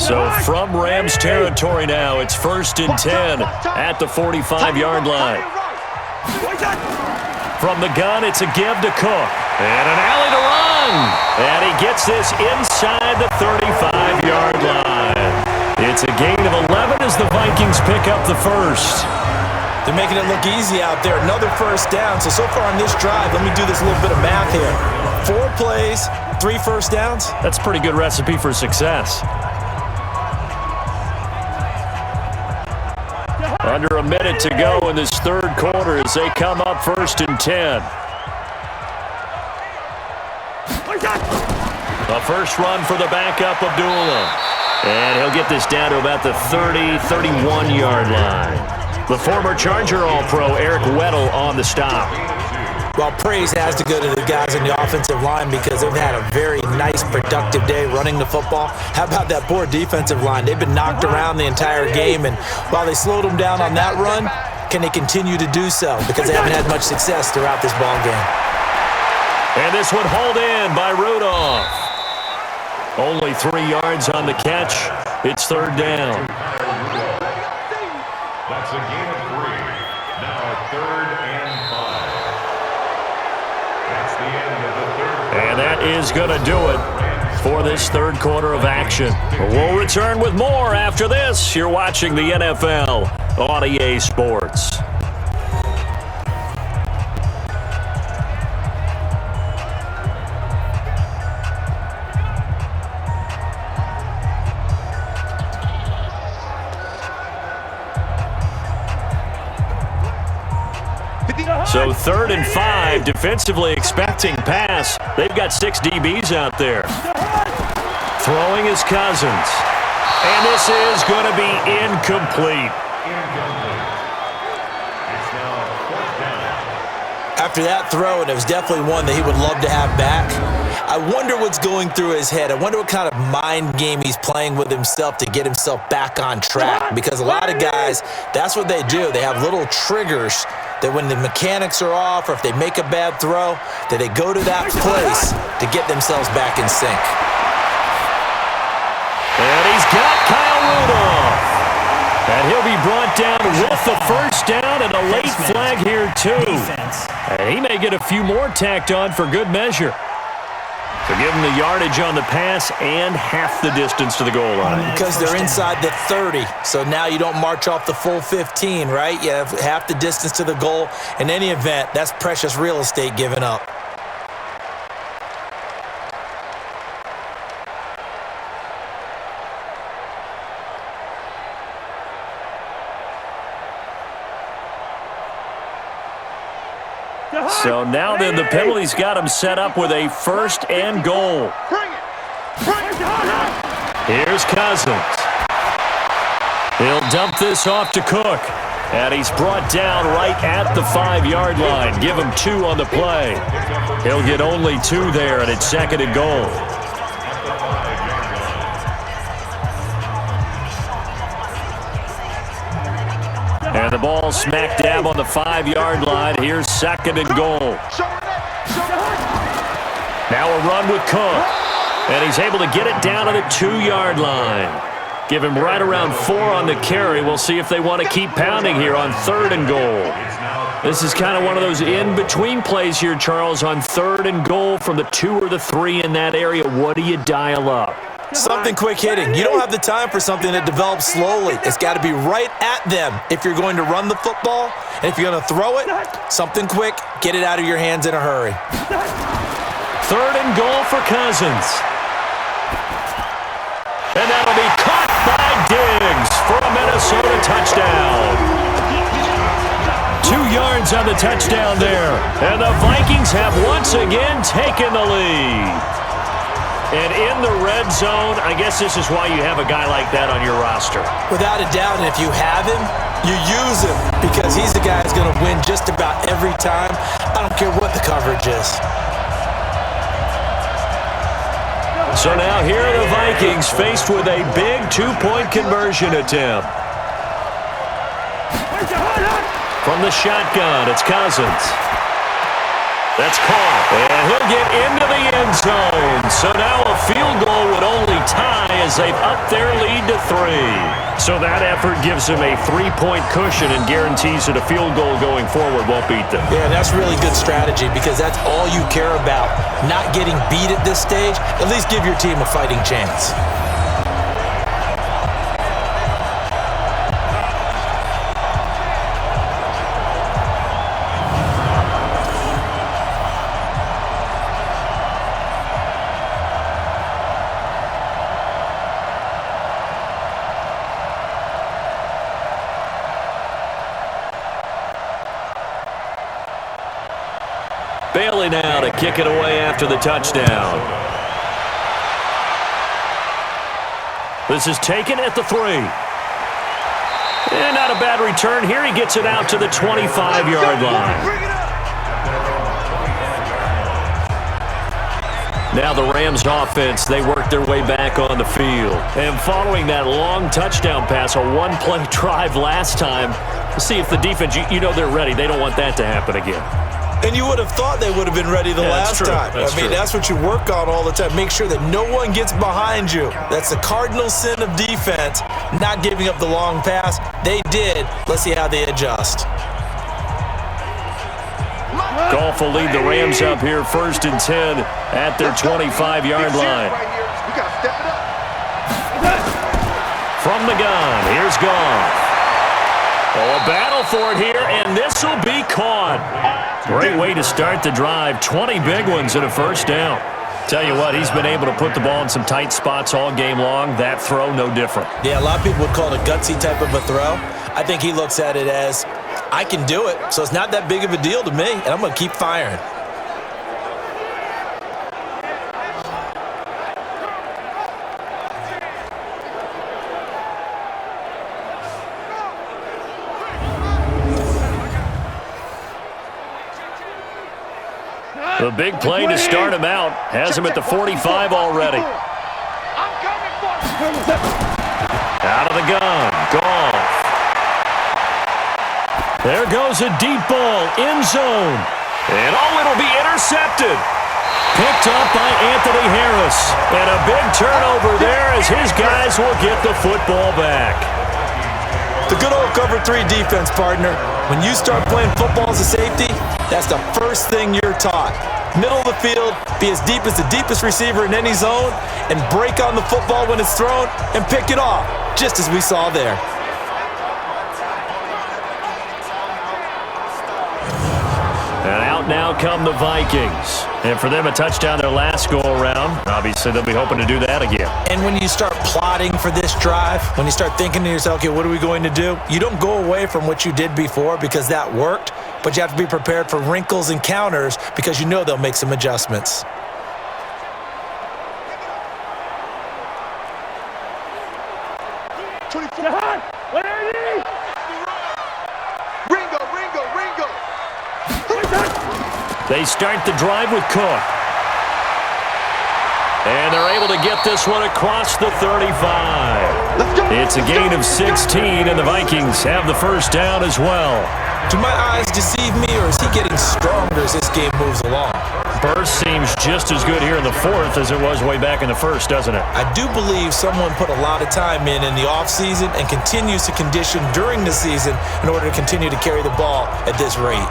So from Rams territory now, it's 1st and 10 at the 45-yard line. From the gun, it's a give to Cook. And an alley to run. And he gets this inside the 35-yard line. It's a gain of 11 as the Vikings pick up the first. They're making it look easy out there. Another first down. So far on this drive, let me do this little bit of math here. 4 plays, 3 first downs. That's a pretty good recipe for success. Under a minute to go in this third quarter as they come up 1st and 10. The first run for the backup, Abdullah. And he'll get this down to about the 31-yard line. The former Charger All-Pro Eric Weddle on the stop. Well, praise has to go to the guys on the offensive line because they've had a very nice, productive day running the football. How about that poor defensive line? They've been knocked around the entire game, and while they slowed them down on that run, can they continue to do so? Because they haven't had much success throughout this ball game. And this one hauled in by Rudolph. Only 3 yards on the catch. It's 3rd down. That's a gain of 3. Now 3rd and 5. That's the end of the third quarter. And that is going to do it for this third quarter of action. We'll return with more after this. You're watching the NFL on EA Sports. So 3rd and 5, defensively expecting pass. They've got 6 DBs out there. Throwing is Cousins. And this is going to be incomplete. It's now 4th down. After that throw, and it was definitely one that he would love to have back, I wonder what's going through his head. I wonder what kind of mind game he's playing with himself to get himself back on track. Because a lot of guys, that's what they do. They have little triggers that when the mechanics are off or if they make a bad throw, that they go to that place to get themselves back in sync. And he's got Kyle Rudolph. And he'll be brought down with the first down and a late flag here too. And he may get a few more tacked on for good measure. So give him the yardage on the pass and half the distance to the goal line. Because they're inside the 30, so now you don't march off the full 15, right? You have half the distance to the goal. In any event, that's precious real estate given up. So now then the penalty's got him set up with a 1st and goal. Here's Cousins. He'll dump this off to Cook. And he's brought down right at the 5-yard line. Give him 2 on the play. He'll get only 2 there, and it's 2nd and goal. And the ball smack dab on the 5-yard line. Here's 2nd and goal. Now a run with Cook. And he's able to get it down to the 2-yard line. Give him right around 4 on the carry. We'll see if they want to keep pounding here on 3rd and goal. This is kind of one of those in-between plays here, Charles, on 3rd and goal from the 2 or the 3 in that area. What do you dial up? Something quick hitting. You don't have the time for something that develops slowly. It's got to be right at them if you're going to run the football. And if you're going to throw it, something quick, get it out of your hands in a hurry. 3rd and goal for Cousins. And that'll be caught by Diggs for a Minnesota touchdown. 2 yards on the touchdown there. And the Vikings have once again taken the lead. And in the red zone, I guess this is why you have a guy like that on your roster. Without a doubt, and if you have him, you use him because he's the guy who's going to win just about every time. I don't care what the coverage is. So now here are the Vikings faced with a big 2-point conversion attempt. From the shotgun, it's Cousins. That's caught, and he'll get into the end zone. So now a field goal would only tie as they've upped their lead to 3. So that effort gives them a 3-point cushion and guarantees that a field goal going forward won't beat them. Yeah, that's really good strategy because that's all you care about. Not getting beat at this stage, at least give your team a fighting chance. Bailey now to kick it away after the touchdown. This is taken at the 3. And not a bad return here. He gets it out to the 25-yard line. Now the Rams offense, they work their way back on the field. And following that long touchdown pass, a one-play drive last time, we'll see if the defense, you know they're ready. They don't want that to happen again. And you would have thought they would have been ready the last time. That's what you work on all the time. Make sure that no one gets behind you. That's the cardinal sin of defense, not giving up the long pass. They did. Let's see how they adjust. Goff will lead the Rams up here 1st and 10 at their 25-yard line. From the gun, here's Goff. Oh, a battle for it here, and this will be caught. Great way to start the drive. 20 big ones and a first down. Tell you what, he's been able to put the ball in some tight spots all game long. That throw, no different. Yeah, a lot of people would call it a gutsy type of a throw. I think he looks at it as, I can do it, so it's not that big of a deal to me, and I'm going to keep firing. The big play to start him out has him at the 45 already. Out of the gun, Goff. There goes a deep ball, end zone. And it'll be intercepted. Picked up by Anthony Harris. And a big turnover there as his guys will get the football back. The good old cover 3 defense, partner. When you start playing football as a safety, that's the first thing you're taught. Middle of the field, be as deep as the deepest receiver in any zone, and break on the football when it's thrown and pick it off, just as we saw there. And out now come the Vikings. And for them, a touchdown their last go-around. Obviously, they'll be hoping to do that again. And when you start plotting for this drive, when you start thinking to yourself, okay, what are we going to do? You don't go away from what you did before because that worked, but you have to be prepared for wrinkles and counters because you know they'll make some adjustments. They start the drive with Kirk. And they're able to get this one across the 35. It's a gain of 16, and the Vikings have the first down as well. Do my eyes deceive me, or is he getting stronger as this game moves along? Burst seems just as good here in the 4th as it was way back in the 1st, doesn't it? I do believe someone put a lot of time in the offseason and continues to condition during the season in order to continue to carry the ball at this rate.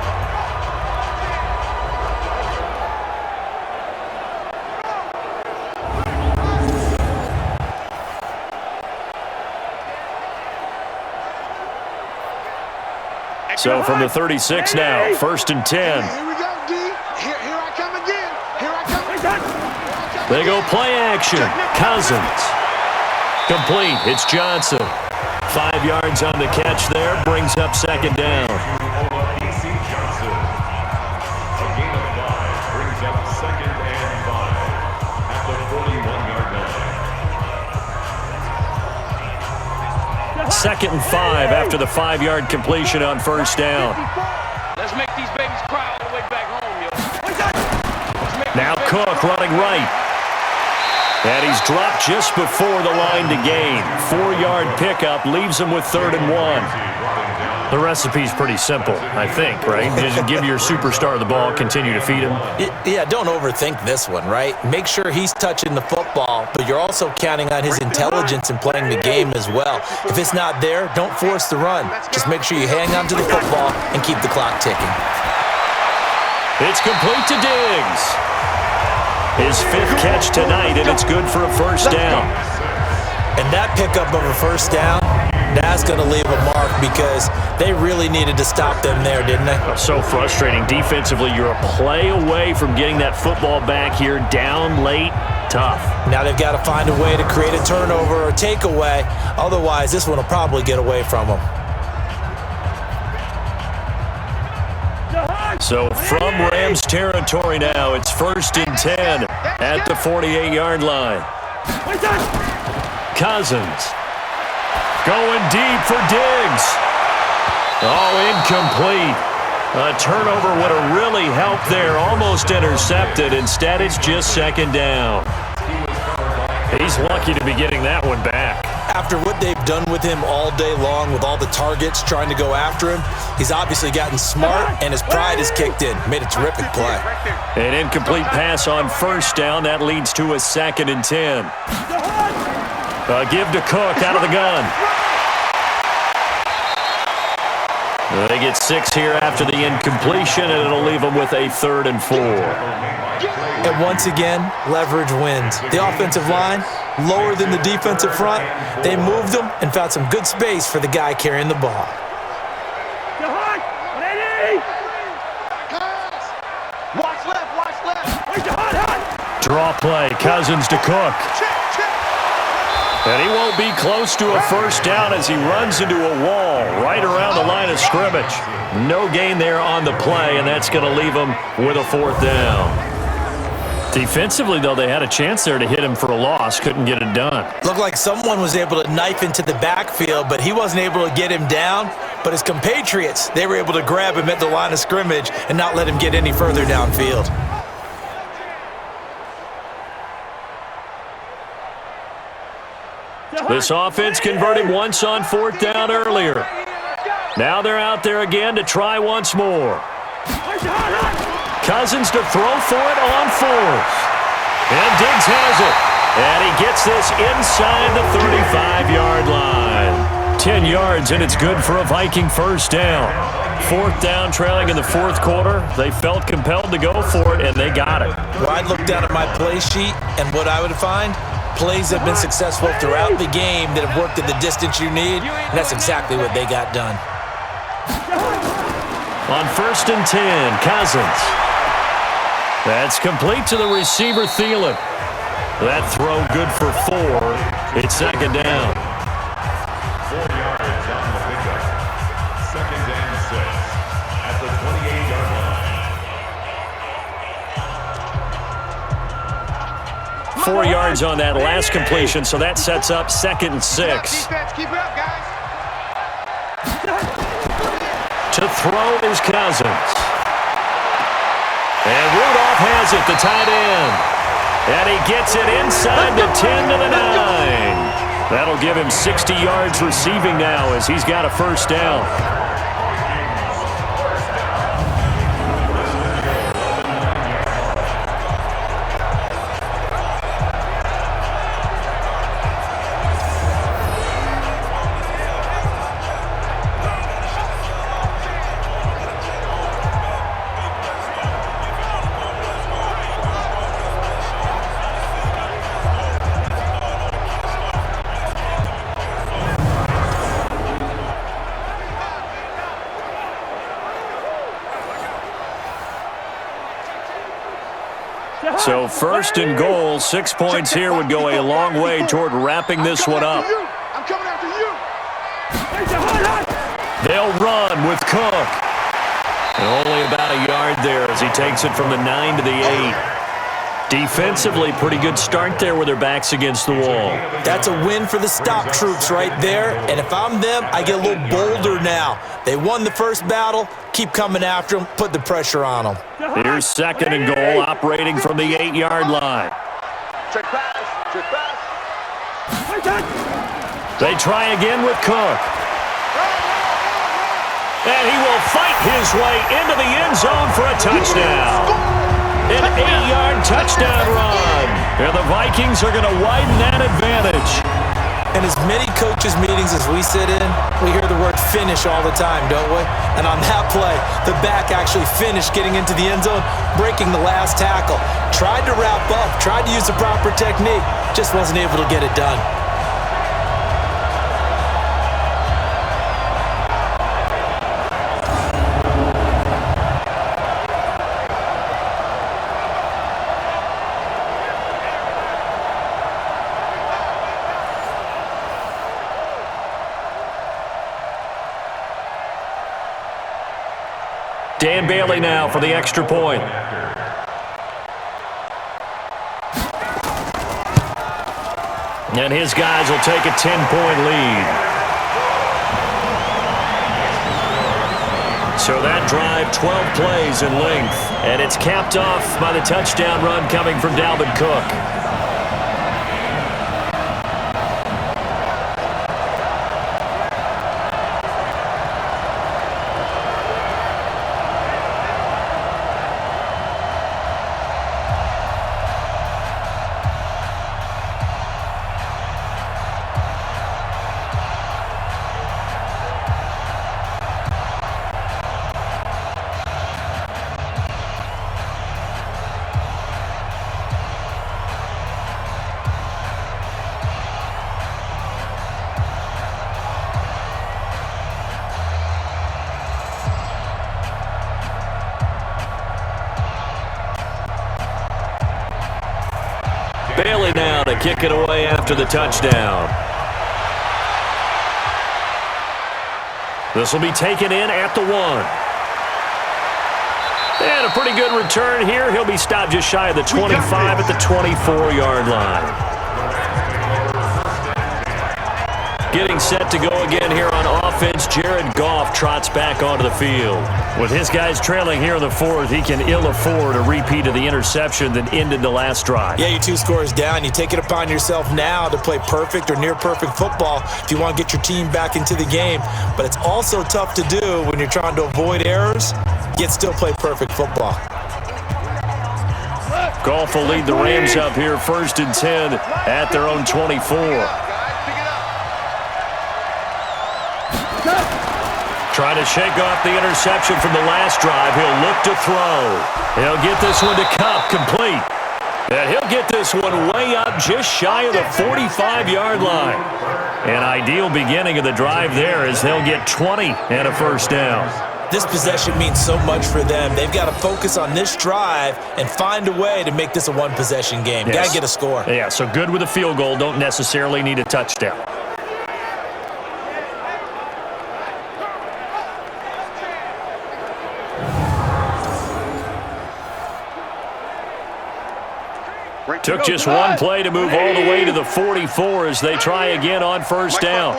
So from the 36 now, 1st and 10. Here we go, D. Here I come again. Here I come. They go play action. Cousins. Complete. It's Johnson. 5 yards on the catch there. Brings up 2nd down. A gain of 5 brings up 2nd and 5 at the 41-yard line. 2nd and 5 after the 5-yard completion on 1st down. Let's make these babies cry all the way back home, yo. Now Cook running right. And he's dropped just before the line to gain. 4-yard pickup leaves him with 3rd and 1. The recipe's pretty simple, I think, right? Just give your superstar the ball, continue to feed him. Yeah, don't overthink this one, right? Make sure he's touching the football, but you're also counting on his intelligence in playing the game as well. If it's not there, don't force the run. Just make sure you hang on to the football and keep the clock ticking. It's complete to Diggs. His 5th catch tonight, and it's good for a first down. And that pickup of a first down, that's going to leave a mark because they really needed to stop them there, didn't they? So frustrating. Defensively, you're a play away from getting that football back here down late. Tough. Now they've got to find a way to create a turnover or takeaway. Otherwise, this one will probably get away from them. So from Rams territory now, it's 1st and 10 at the 48-yard line. Cousins going deep for Diggs. Oh, incomplete. A turnover would have really helped there. Almost intercepted. Instead, it's just 2nd down. He's lucky to be getting that one back. After what they've done with him all day long with all the targets trying to go after him, he's obviously gotten smart and his pride has kicked in. Made a terrific play. An incomplete pass on 1st down. That leads to a 2nd and 10. Give to Cook out of the gun. They get 6 here after the incompletion, and it'll leave them with a 3rd and 4. And once again, leverage wins. The offensive line, lower than the defensive front. They moved them and found some good space for the guy carrying the ball. Watch left. Draw play, Cousins to Cook. And he won't be close to a first down as he runs into a wall right around the line of scrimmage. No gain there on the play, and that's going to leave him with a 4th down. Defensively, though, they had a chance there to hit him for a loss. Couldn't get it done. Looked like someone was able to knife into the backfield, but he wasn't able to get him down. But his compatriots, they were able to grab him at the line of scrimmage and not let him get any further downfield. This offense converted once on 4th down earlier. Now they're out there again to try once more. Cousins to throw for it on 4th. And Diggs has it. And he gets this inside the 35-yard line. 10 yards, and it's good for a Viking first down. 4th down, trailing in the 4th quarter. They felt compelled to go for it, and they got it. Well, I'd look down at my play sheet, and what I would find, plays have been successful throughout the game that have worked at the distance you need, and that's exactly what they got done. On 1st and 10, Cousins. That's complete to the receiver, Thielen. That throw good for 4. It's 2nd down. 4 yards on the pickup. 2nd and 6 at the 28-yard line. 4 yards on that last completion, so that sets up 2nd and 6. Defense, keep it up, guys. To throw is Cousins. And Rudolph has it, the tight end. And he gets it inside the 10 to the 9. That'll give him 60 yards receiving now as he's got a first down. So 1st and goal, 6 points here would go a long way toward wrapping this one up. I'm coming after you. They'll run with Cook. And only about a yard there as he takes it from the 9 to the 8. Defensively, pretty good start there with their backs against the wall. That's a win for the stop troops right there. And if I'm them, I get a little bolder now. They won the first battle. Keep coming after them. Put the pressure on them. Here's 2nd and goal, operating from the 8-yard line. Check pass. They try again with Kirk. And he will fight his way into the end zone for a touchdown. An 8-yard touchdown run. And the Vikings are going to widen that advantage. In as many coaches' meetings as we sit in, we hear the word finish all the time, don't we? And on that play, the back actually finished getting into the end zone, breaking the last tackle. Tried to wrap up, tried to use the proper technique, just wasn't able to get it done. Dan Bailey now for the extra point. And his guys will take a 10-point lead. So that drive, 12 plays in length. And it's capped off by the touchdown run coming from Dalvin Cook. Bailey now to kick it away after the touchdown. This will be taken in at the 1. And a pretty good return here. He'll be stopped just shy of the 25 at the 24-yard line. Getting set to go again here on offense, Jared Goff trots back onto the field. With his guys trailing here in the 4th, he can ill afford a repeat of the interception that ended the last drive. Yeah, you're 2 scores down. You take it upon yourself now to play perfect or near-perfect football if you want to get your team back into the game. But it's also tough to do when you're trying to avoid errors, yet still play perfect football. Goff will lead the Rams up here 1st and 10 at their own 24. Trying to shake off the interception from the last drive. He'll look to throw. He'll get this one to Cup, complete. And he'll get this one way up just shy of the 45-yard line. An ideal beginning of the drive there as they'll get 20 and a first down. This possession means so much for them. They've got to focus on this drive and find a way to make this a one-possession game. Yes. Got to get a score. Yeah, so good with a field goal. Don't necessarily need a touchdown. Took just one play to move all the way to the 44 as they try again on first down.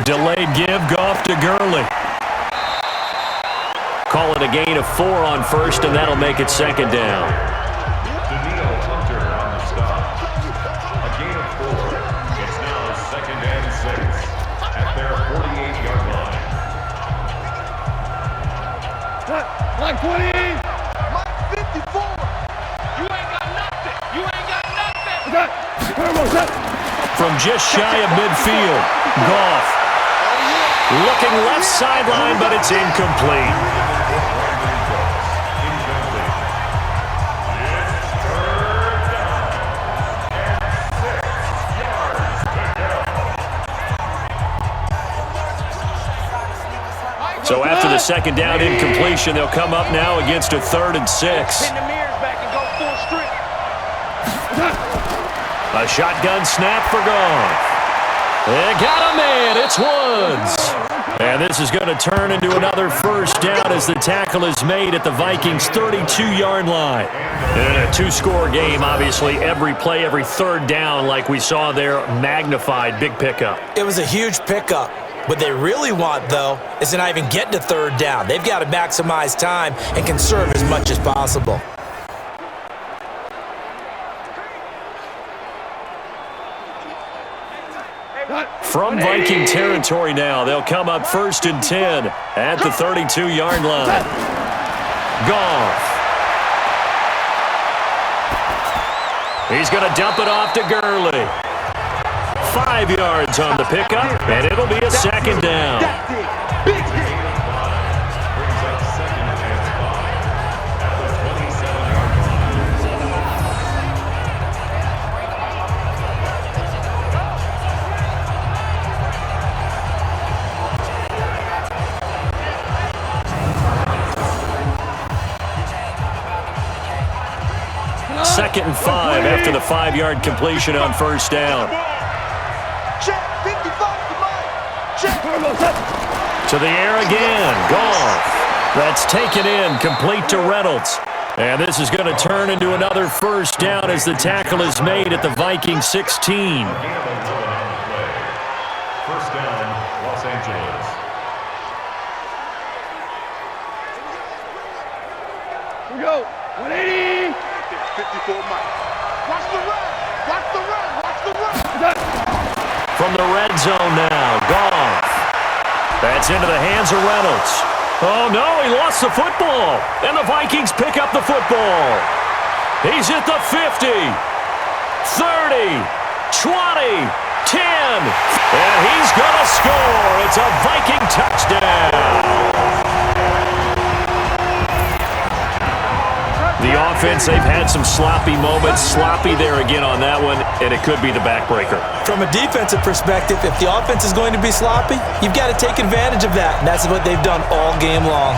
Delayed give, Goff to Gurley. Call it a gain of 4 on first, and that'll make it second down. On the stop. A gain of 4. It's now 2nd and 6 at their 48-yard line. Line 20. From just shy of midfield, Goff looking left sideline, but it's incomplete. So after the second down incompletion, they'll come up now against a 3rd and 6. A shotgun snap for Goff. They got a man. It's Woods. And this is going to turn into another first down as the tackle is made at the Vikings' 32-yard line. In a 2-score game, obviously, every play, every third down, like we saw there, magnified. Big pickup. It was a huge pickup. What they really want, though, is to not even get to 3rd down. They've got to maximize time and conserve as much as possible. From Viking territory now, they'll come up 1st and 10 at the 32-yard line. Goff. He's going to dump it off to Gurley. 5 yards on the pickup, and it'll be a 2nd down. Brings up 2nd and 5 at the 27-yard line. 2nd and 5 after the 5-yard completion on 1st down. To the air again. Goff. That's taken in, complete to Reynolds. And this is going to turn into another 1st down as the tackle is made at the Vikings 16. 1st down, Los Angeles. Here we go. 180. 54 Mike. Watch the run. Watch the run. Watch the run. From the red zone now, Goff. That's into the hands of Reynolds. Oh, no, he lost the football. And the Vikings pick up the football. He's at the 50, 30, 20, 10. And he's going to score. It's a Viking touchdown. The offense, they've had some sloppy moments. Sloppy there again on that one, and it could be the backbreaker. From a defensive perspective, if the offense is going to be sloppy, you've got to take advantage of that. And that's what they've done all game long.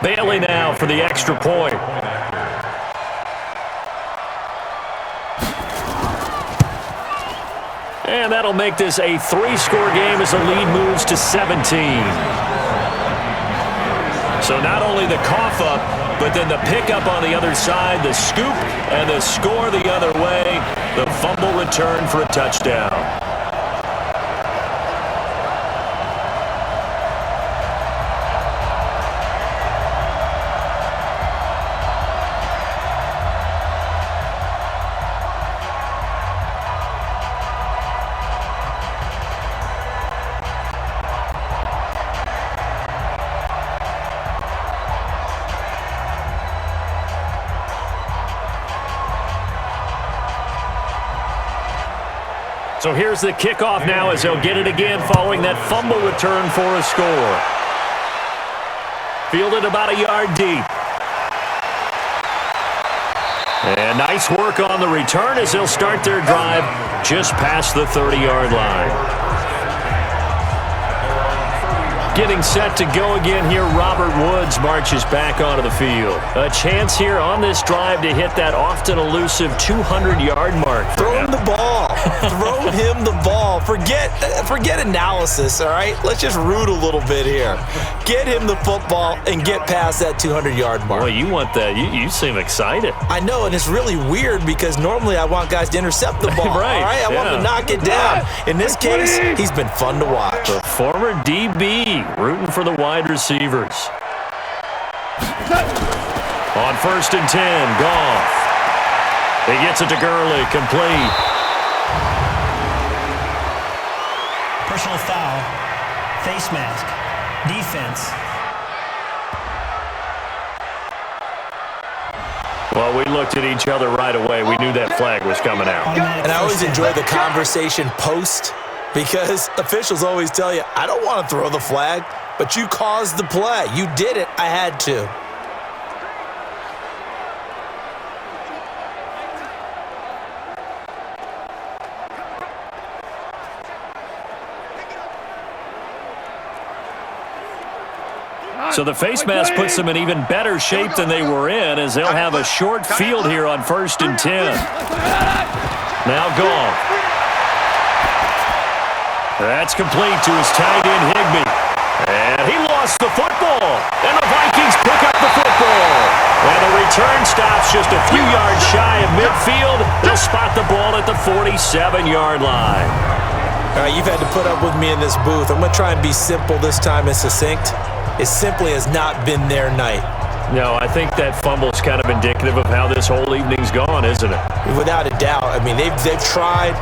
Bailey now for the extra point. And that'll make this a 3-score game as the lead moves to 17. So not only the cough up, but then the pickup on the other side, the scoop, and the score the other way, the fumble return for a touchdown. So here's the kickoff now as they'll get it again following that fumble return for a score. Fielded about a yard deep. And nice work on the return as they'll start their drive just past the 30-yard line. Getting set to go again here, Robert Woods marches back onto the field. A chance here on this drive to hit that often elusive 200-yard mark. Throw him the ball. Throw him the ball. Forget analysis, all right? Let's just root a little bit here. Get him the football and get past that 200-yard mark. Boy, you want that. You seem excited. I know, and it's really weird because normally I want guys to intercept the ball, right, all right? I want them to knock it down. In this case, he's been fun to watch. The former DB rooting for the wide receivers. On 1st and 10, Goff. He gets it to Gurley, complete. Personal foul, face mask, defense. Well, we looked at each other right away. We knew that flag was coming out. And I always enjoy the conversation post because officials always tell you, I don't want to throw the flag, but you caused the play. You did it. I had to. So the face mask puts them in even better shape than they were in, as they'll have a short field here on 1st and 10. Now Goff. That's complete to his tight end, Higbee. And he lost the football. And the Vikings pick up the football. And the return stops just a few yards shy of midfield. They'll spot the ball at the 47-yard line. All right, you've had to put up with me in this booth. I'm going to try and be simple this time and succinct. It simply has not been their night. No, I think that fumble's kind of indicative of how this whole evening's gone, isn't it? Without a doubt. I mean, they've tried,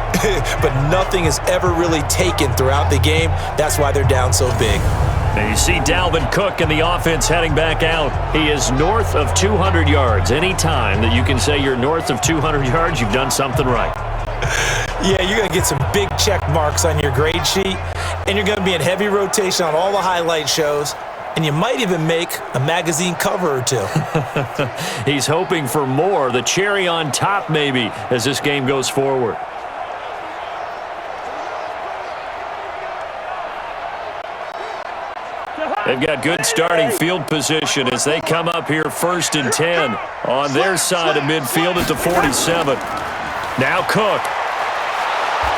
but nothing is ever really taken throughout the game. That's why they're down so big. Now you see Dalvin Cook in the offense heading back out. He is north of 200 yards. Any time that you can say you're north of 200 yards, you've done something right. Yeah, you're going to get some big check marks on your grade sheet, and you're going to be in heavy rotation on all the highlight shows, and you might even make a magazine cover or two. He's hoping for more, the cherry on top maybe, as this game goes forward. They've got good starting field position as they come up here 1st and 10 on their side of midfield at the 47. Now Cook.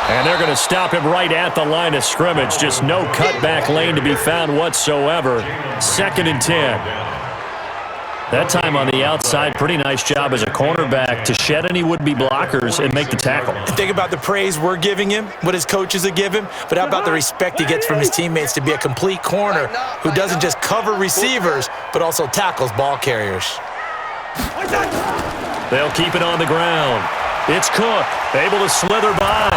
And they're going to stop him right at the line of scrimmage. Just no cutback lane to be found whatsoever. 2nd and 10. That time on the outside, pretty nice job as a cornerback to shed any would-be blockers and make the tackle. Think about the praise we're giving him, what his coaches are giving him, but how about the respect he gets from his teammates to be a complete corner who doesn't just cover receivers, but also tackles ball carriers. They'll keep it on the ground. It's Cook, able to slither by.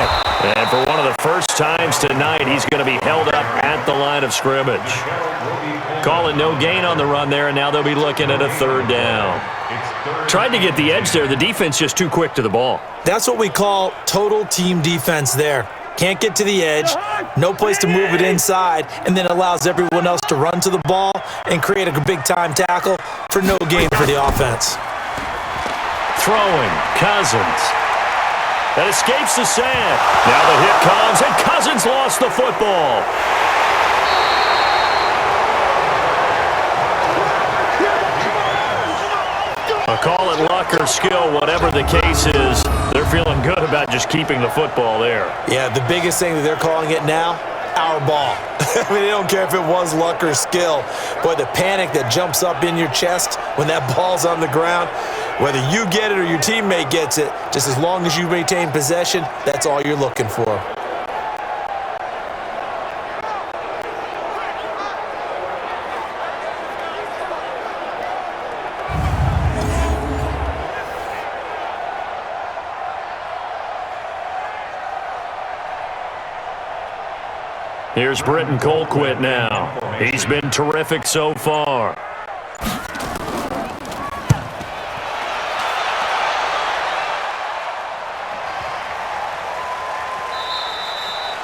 And for one of the first times tonight, he's going to be held up at the line of scrimmage. Call it no gain on the run there, and now they'll be looking at a 3rd down. Tried to get the edge there. The defense just too quick to the ball. That's what we call total team defense there. Can't get to the edge, no place to move it inside, and then allows everyone else to run to the ball and create a big-time tackle for no gain for the offense. Throwing, Cousins. That escapes the sand. Now the hit comes, and Cousins lost the football. I'll call it luck or skill, whatever the case is. They're feeling good about just keeping the football there. Yeah, the biggest thing that they're calling it now, our ball. I mean, they don't care if it was luck or skill. Boy, the panic that jumps up in your chest when that ball's on the ground, whether you get it or your teammate gets it, just as long as you maintain possession, that's all you're looking for. Here's Britton Colquitt now. He's been terrific so far.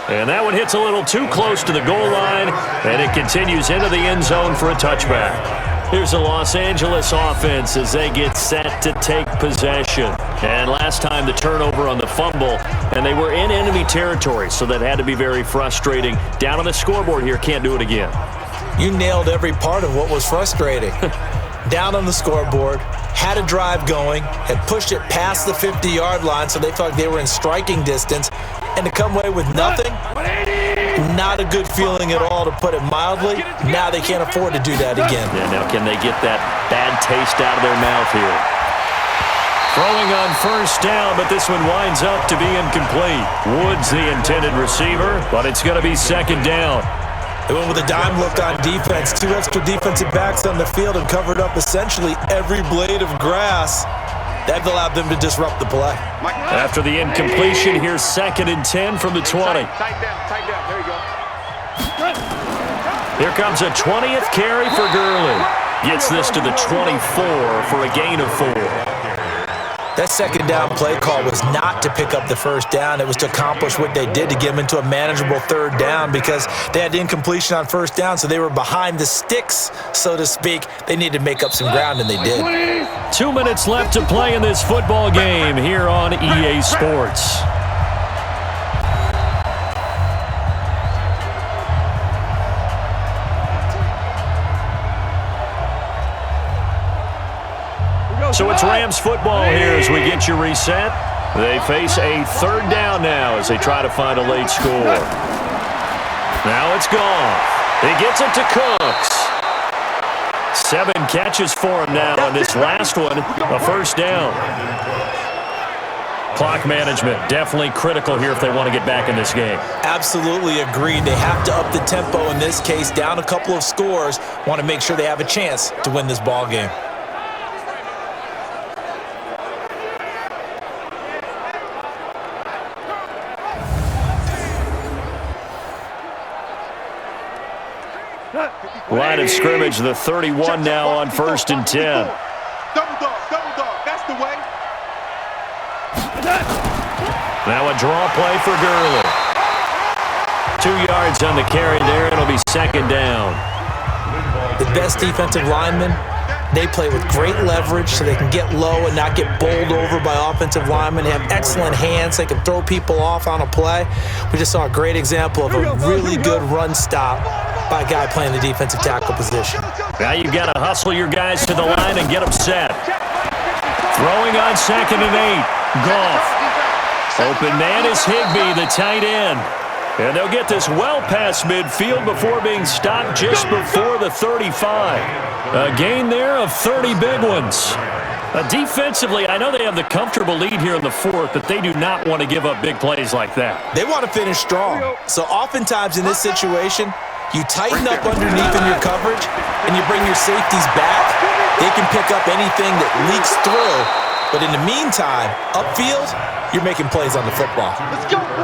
And that one hits a little too close to the goal line, and it continues into the end zone for a touchback. Here's the Los Angeles offense as they get set to take possession. And last time the turnover on the fumble, and they were in enemy territory, so that had to be very frustrating. Down on the scoreboard here, can't do it again. You nailed every part of what was frustrating. Down on the scoreboard, had a drive going, had pushed it past the 50-yard line so they felt like they were in striking distance, and to come away with nothing, not a good feeling at all, to put it mildly. Now they can't afford to do that again. Yeah, now can they get that bad taste out of their mouth here? Throwing on 1st down, but this one winds up to be incomplete. Woods the intended receiver, but it's going to be 2nd down. They went with a dime look on defense. 2 extra defensive backs on the field and covered up essentially every blade of grass. That allowed them to disrupt the play. After the incompletion, here's 2nd and 10 from the 20. Tight down. There you go. Here comes a 20th carry for Gurley. Gets this to the 24 for a gain of 4. That 2nd down play call was not to pick up the 1st down. It was to accomplish what they did, to get them into a manageable 3rd down, because they had incompletion on 1st down, so they were behind the sticks, so to speak. They needed to make up some ground, and they did. 2 minutes left to play in this football game here on EA Sports. So it's Rams football here as we get you reset. They face a third down now as they try to find a late score. Now it's Goff. He gets it to Cooks. 7 catches for him now on this last one, a first down. Clock management, definitely critical here if they want to get back in this game. Absolutely agreed. They have to up the tempo in this case, down a couple of scores, want to make sure they have a chance to win this ball game. Line of scrimmage, the 31 now on 1st and 10. Double dog, that's the way. Now a draw play for Gurley. 2 yards on the carry there. It'll be second down. The best defensive linemen, they play with great leverage so they can get low and not get bowled over by offensive linemen. They have excellent hands. They can throw people off on a play. We just saw a great example of a really good run stop by a guy playing the defensive tackle position. Now you've got to hustle your guys to the line and get them set. Throwing on 2nd and 8. Goff. Open man is Higbee, the tight end. And they'll get this well past midfield before being stopped just before the 35. A gain there of 30 big ones. Defensively, I know they have the comfortable lead here in the 4th, but they do not want to give up big plays like that. They want to finish strong. So oftentimes in this situation, you tighten up underneath in your coverage and you bring your safeties back. They can pick up anything that leaks through. But in the meantime, upfield, you're making plays on the football.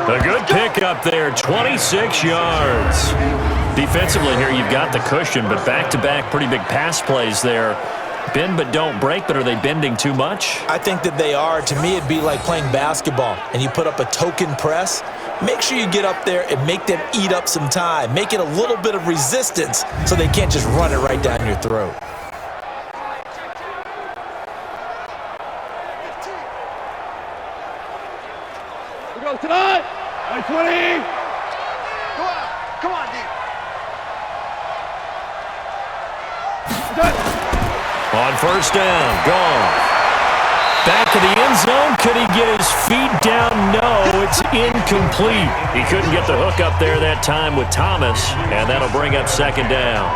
A good pickup there, 26 yards. Defensively here, you've got the cushion, but back-to-back pretty big pass plays there. Bend but don't break, but are they bending too much? I think that they are. To me, it'd be like playing basketball, and you put up a token press. Make sure you get up there and make them eat up some time. Make it a little bit of resistance so they can't just run it right down your throat. Tonight, 20. Come on, D. On 1st down, Goff. Back to the end zone. Could he get his feet down? No, it's incomplete. He couldn't get the hook up there that time with Thomas, and that'll bring up 2nd down.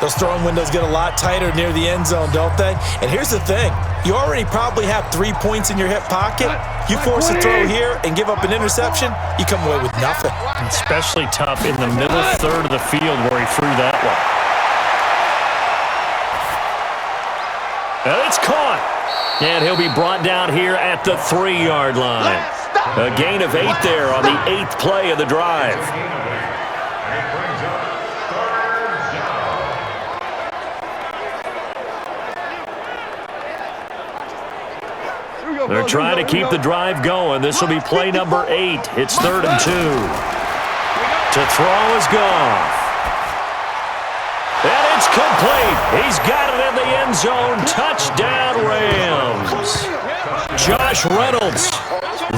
Those throwing windows get a lot tighter near the end zone, don't they? And here's the thing. You already probably have 3 points in your hip pocket. You force a throw here and give up an interception, you come away with nothing. Especially tough in the middle third of the field where he threw that one. And it's caught. And he'll be brought down here at the 3-yard line. A gain of 8 there on the 8th play of the drive. They're trying to keep the drive going. This will be play number 8. It's 3rd and 2. To throw is Goff. And it's complete. He's got it in the end zone. Touchdown, Rams. Josh Reynolds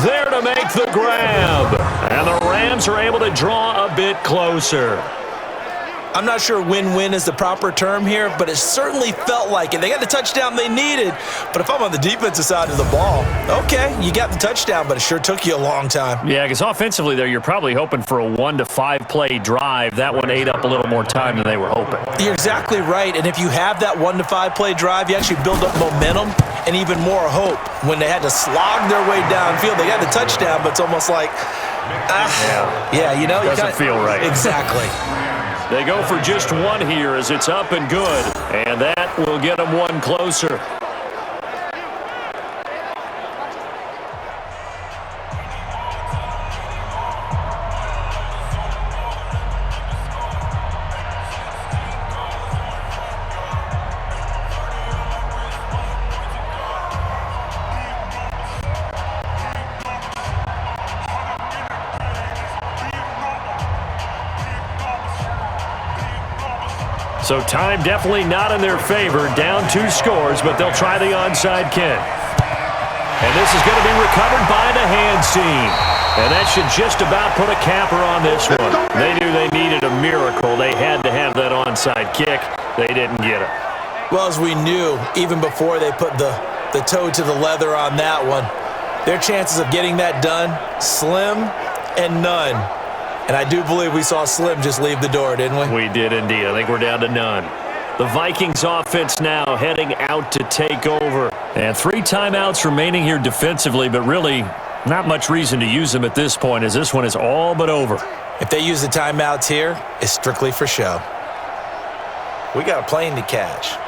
there to make the grab. And the Rams are able to draw a bit closer. I'm not sure win-win is the proper term here, but it certainly felt like it. They got the touchdown they needed, but if I'm on the defensive side of the ball, okay, you got the touchdown, but it sure took you a long time. Yeah, because offensively there, you're probably hoping for a 1 to 5 play drive. That one ate up a little more time than they were hoping. You're exactly right, and if you have that 1 to 5 play drive, you actually build up momentum and even more hope. When they had to slog their way downfield, they got the touchdown, but it's almost like, you know. Doesn't feel right. Exactly. They go for just 1 here as it's up and good, and that will get them 1 closer. So time definitely not in their favor. Down 2 scores, but they'll try the onside kick. And this is going to be recovered by the hands team. And that should just about put a capper on this one. They knew they needed a miracle. They had to have that onside kick. They didn't get it. Well, as we knew, even before they put the toe to the leather on that one, their chances of getting that done, slim and none. And I do believe we saw Slim just leave the door, didn't we? We did indeed. I think we're down to none. The Vikings offense now heading out to take over. And 3 timeouts remaining here defensively, but really not much reason to use them at this point as this one is all but over. If they use the timeouts here, it's strictly for show. We got a plane to catch.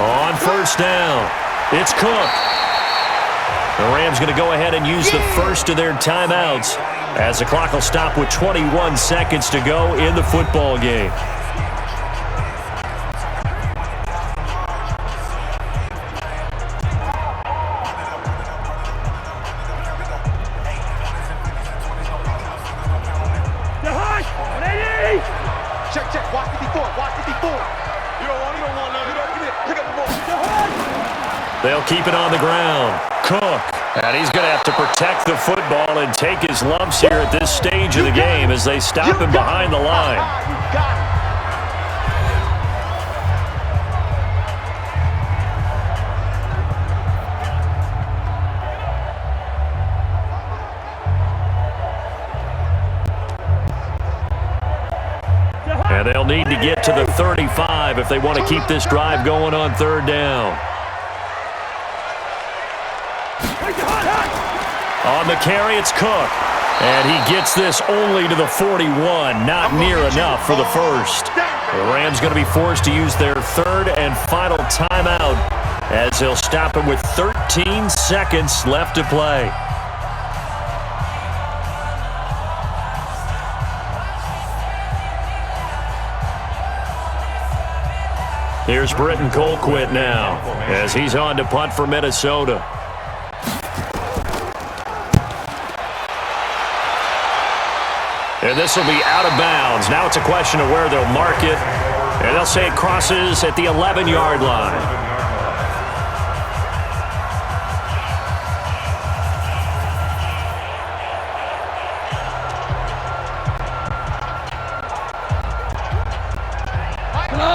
On first down, it's Cook. The Rams going to go ahead and use the first of their timeouts as the clock will stop with 21 seconds to go in the football game. Check. Watch 54. You don't want none. Pick up the ball. They'll keep it on the ground. Cook. And he's going to have to protect the football and take his lumps here at this stage of the game as they stop him behind the line. You got it. And they'll need to get to the 35 if they want to keep this drive going on third down. On the carry, it's Cook. And he gets this only to the 41, not near enough for the first. The Rams going to be forced to use their third and final timeout as they'll stop him with 13 seconds left to play. Here's Britton Colquitt now as he's on to punt for Minnesota. And this will be out of bounds. Now it's a question of where they'll mark it. And they'll say it crosses at the 11-yard line.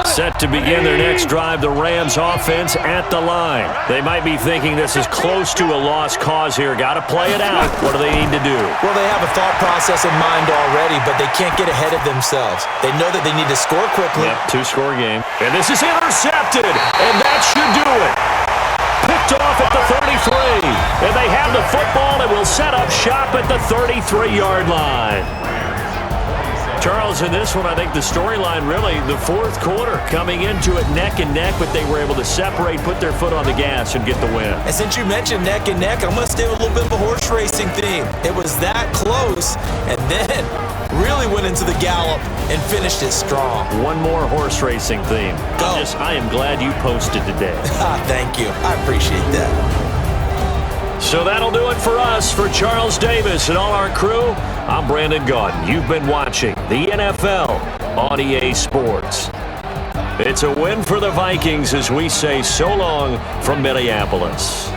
Set to begin their next drive, the Rams offense at the line. They might be thinking this is close to a lost cause here. Got to play it out. What do they need to do? Well, they have a thought process in mind already, but they can't get ahead of themselves. They know that they need to score quickly. Yep, 2-score game. And this is intercepted, and that should do it. Picked off at the 33. And they have the football and will set up shop at the 33-yard line. Charles, in this one, I think the storyline really, the fourth quarter, coming into it neck and neck, but they were able to separate, put their foot on the gas, and get the win. And since you mentioned neck and neck, I'm going to stay with a little bit of a horse racing theme. It was that close, and then really went into the gallop and finished it strong. One more horse racing theme. Go. I am glad you posted today. Thank you. I appreciate that. So that'll do it for us. For Charles Davis and all our crew, I'm Brandon Gaudin. You've been watching the NFL on EA Sports. It's a win for the Vikings as we say so long from Minneapolis.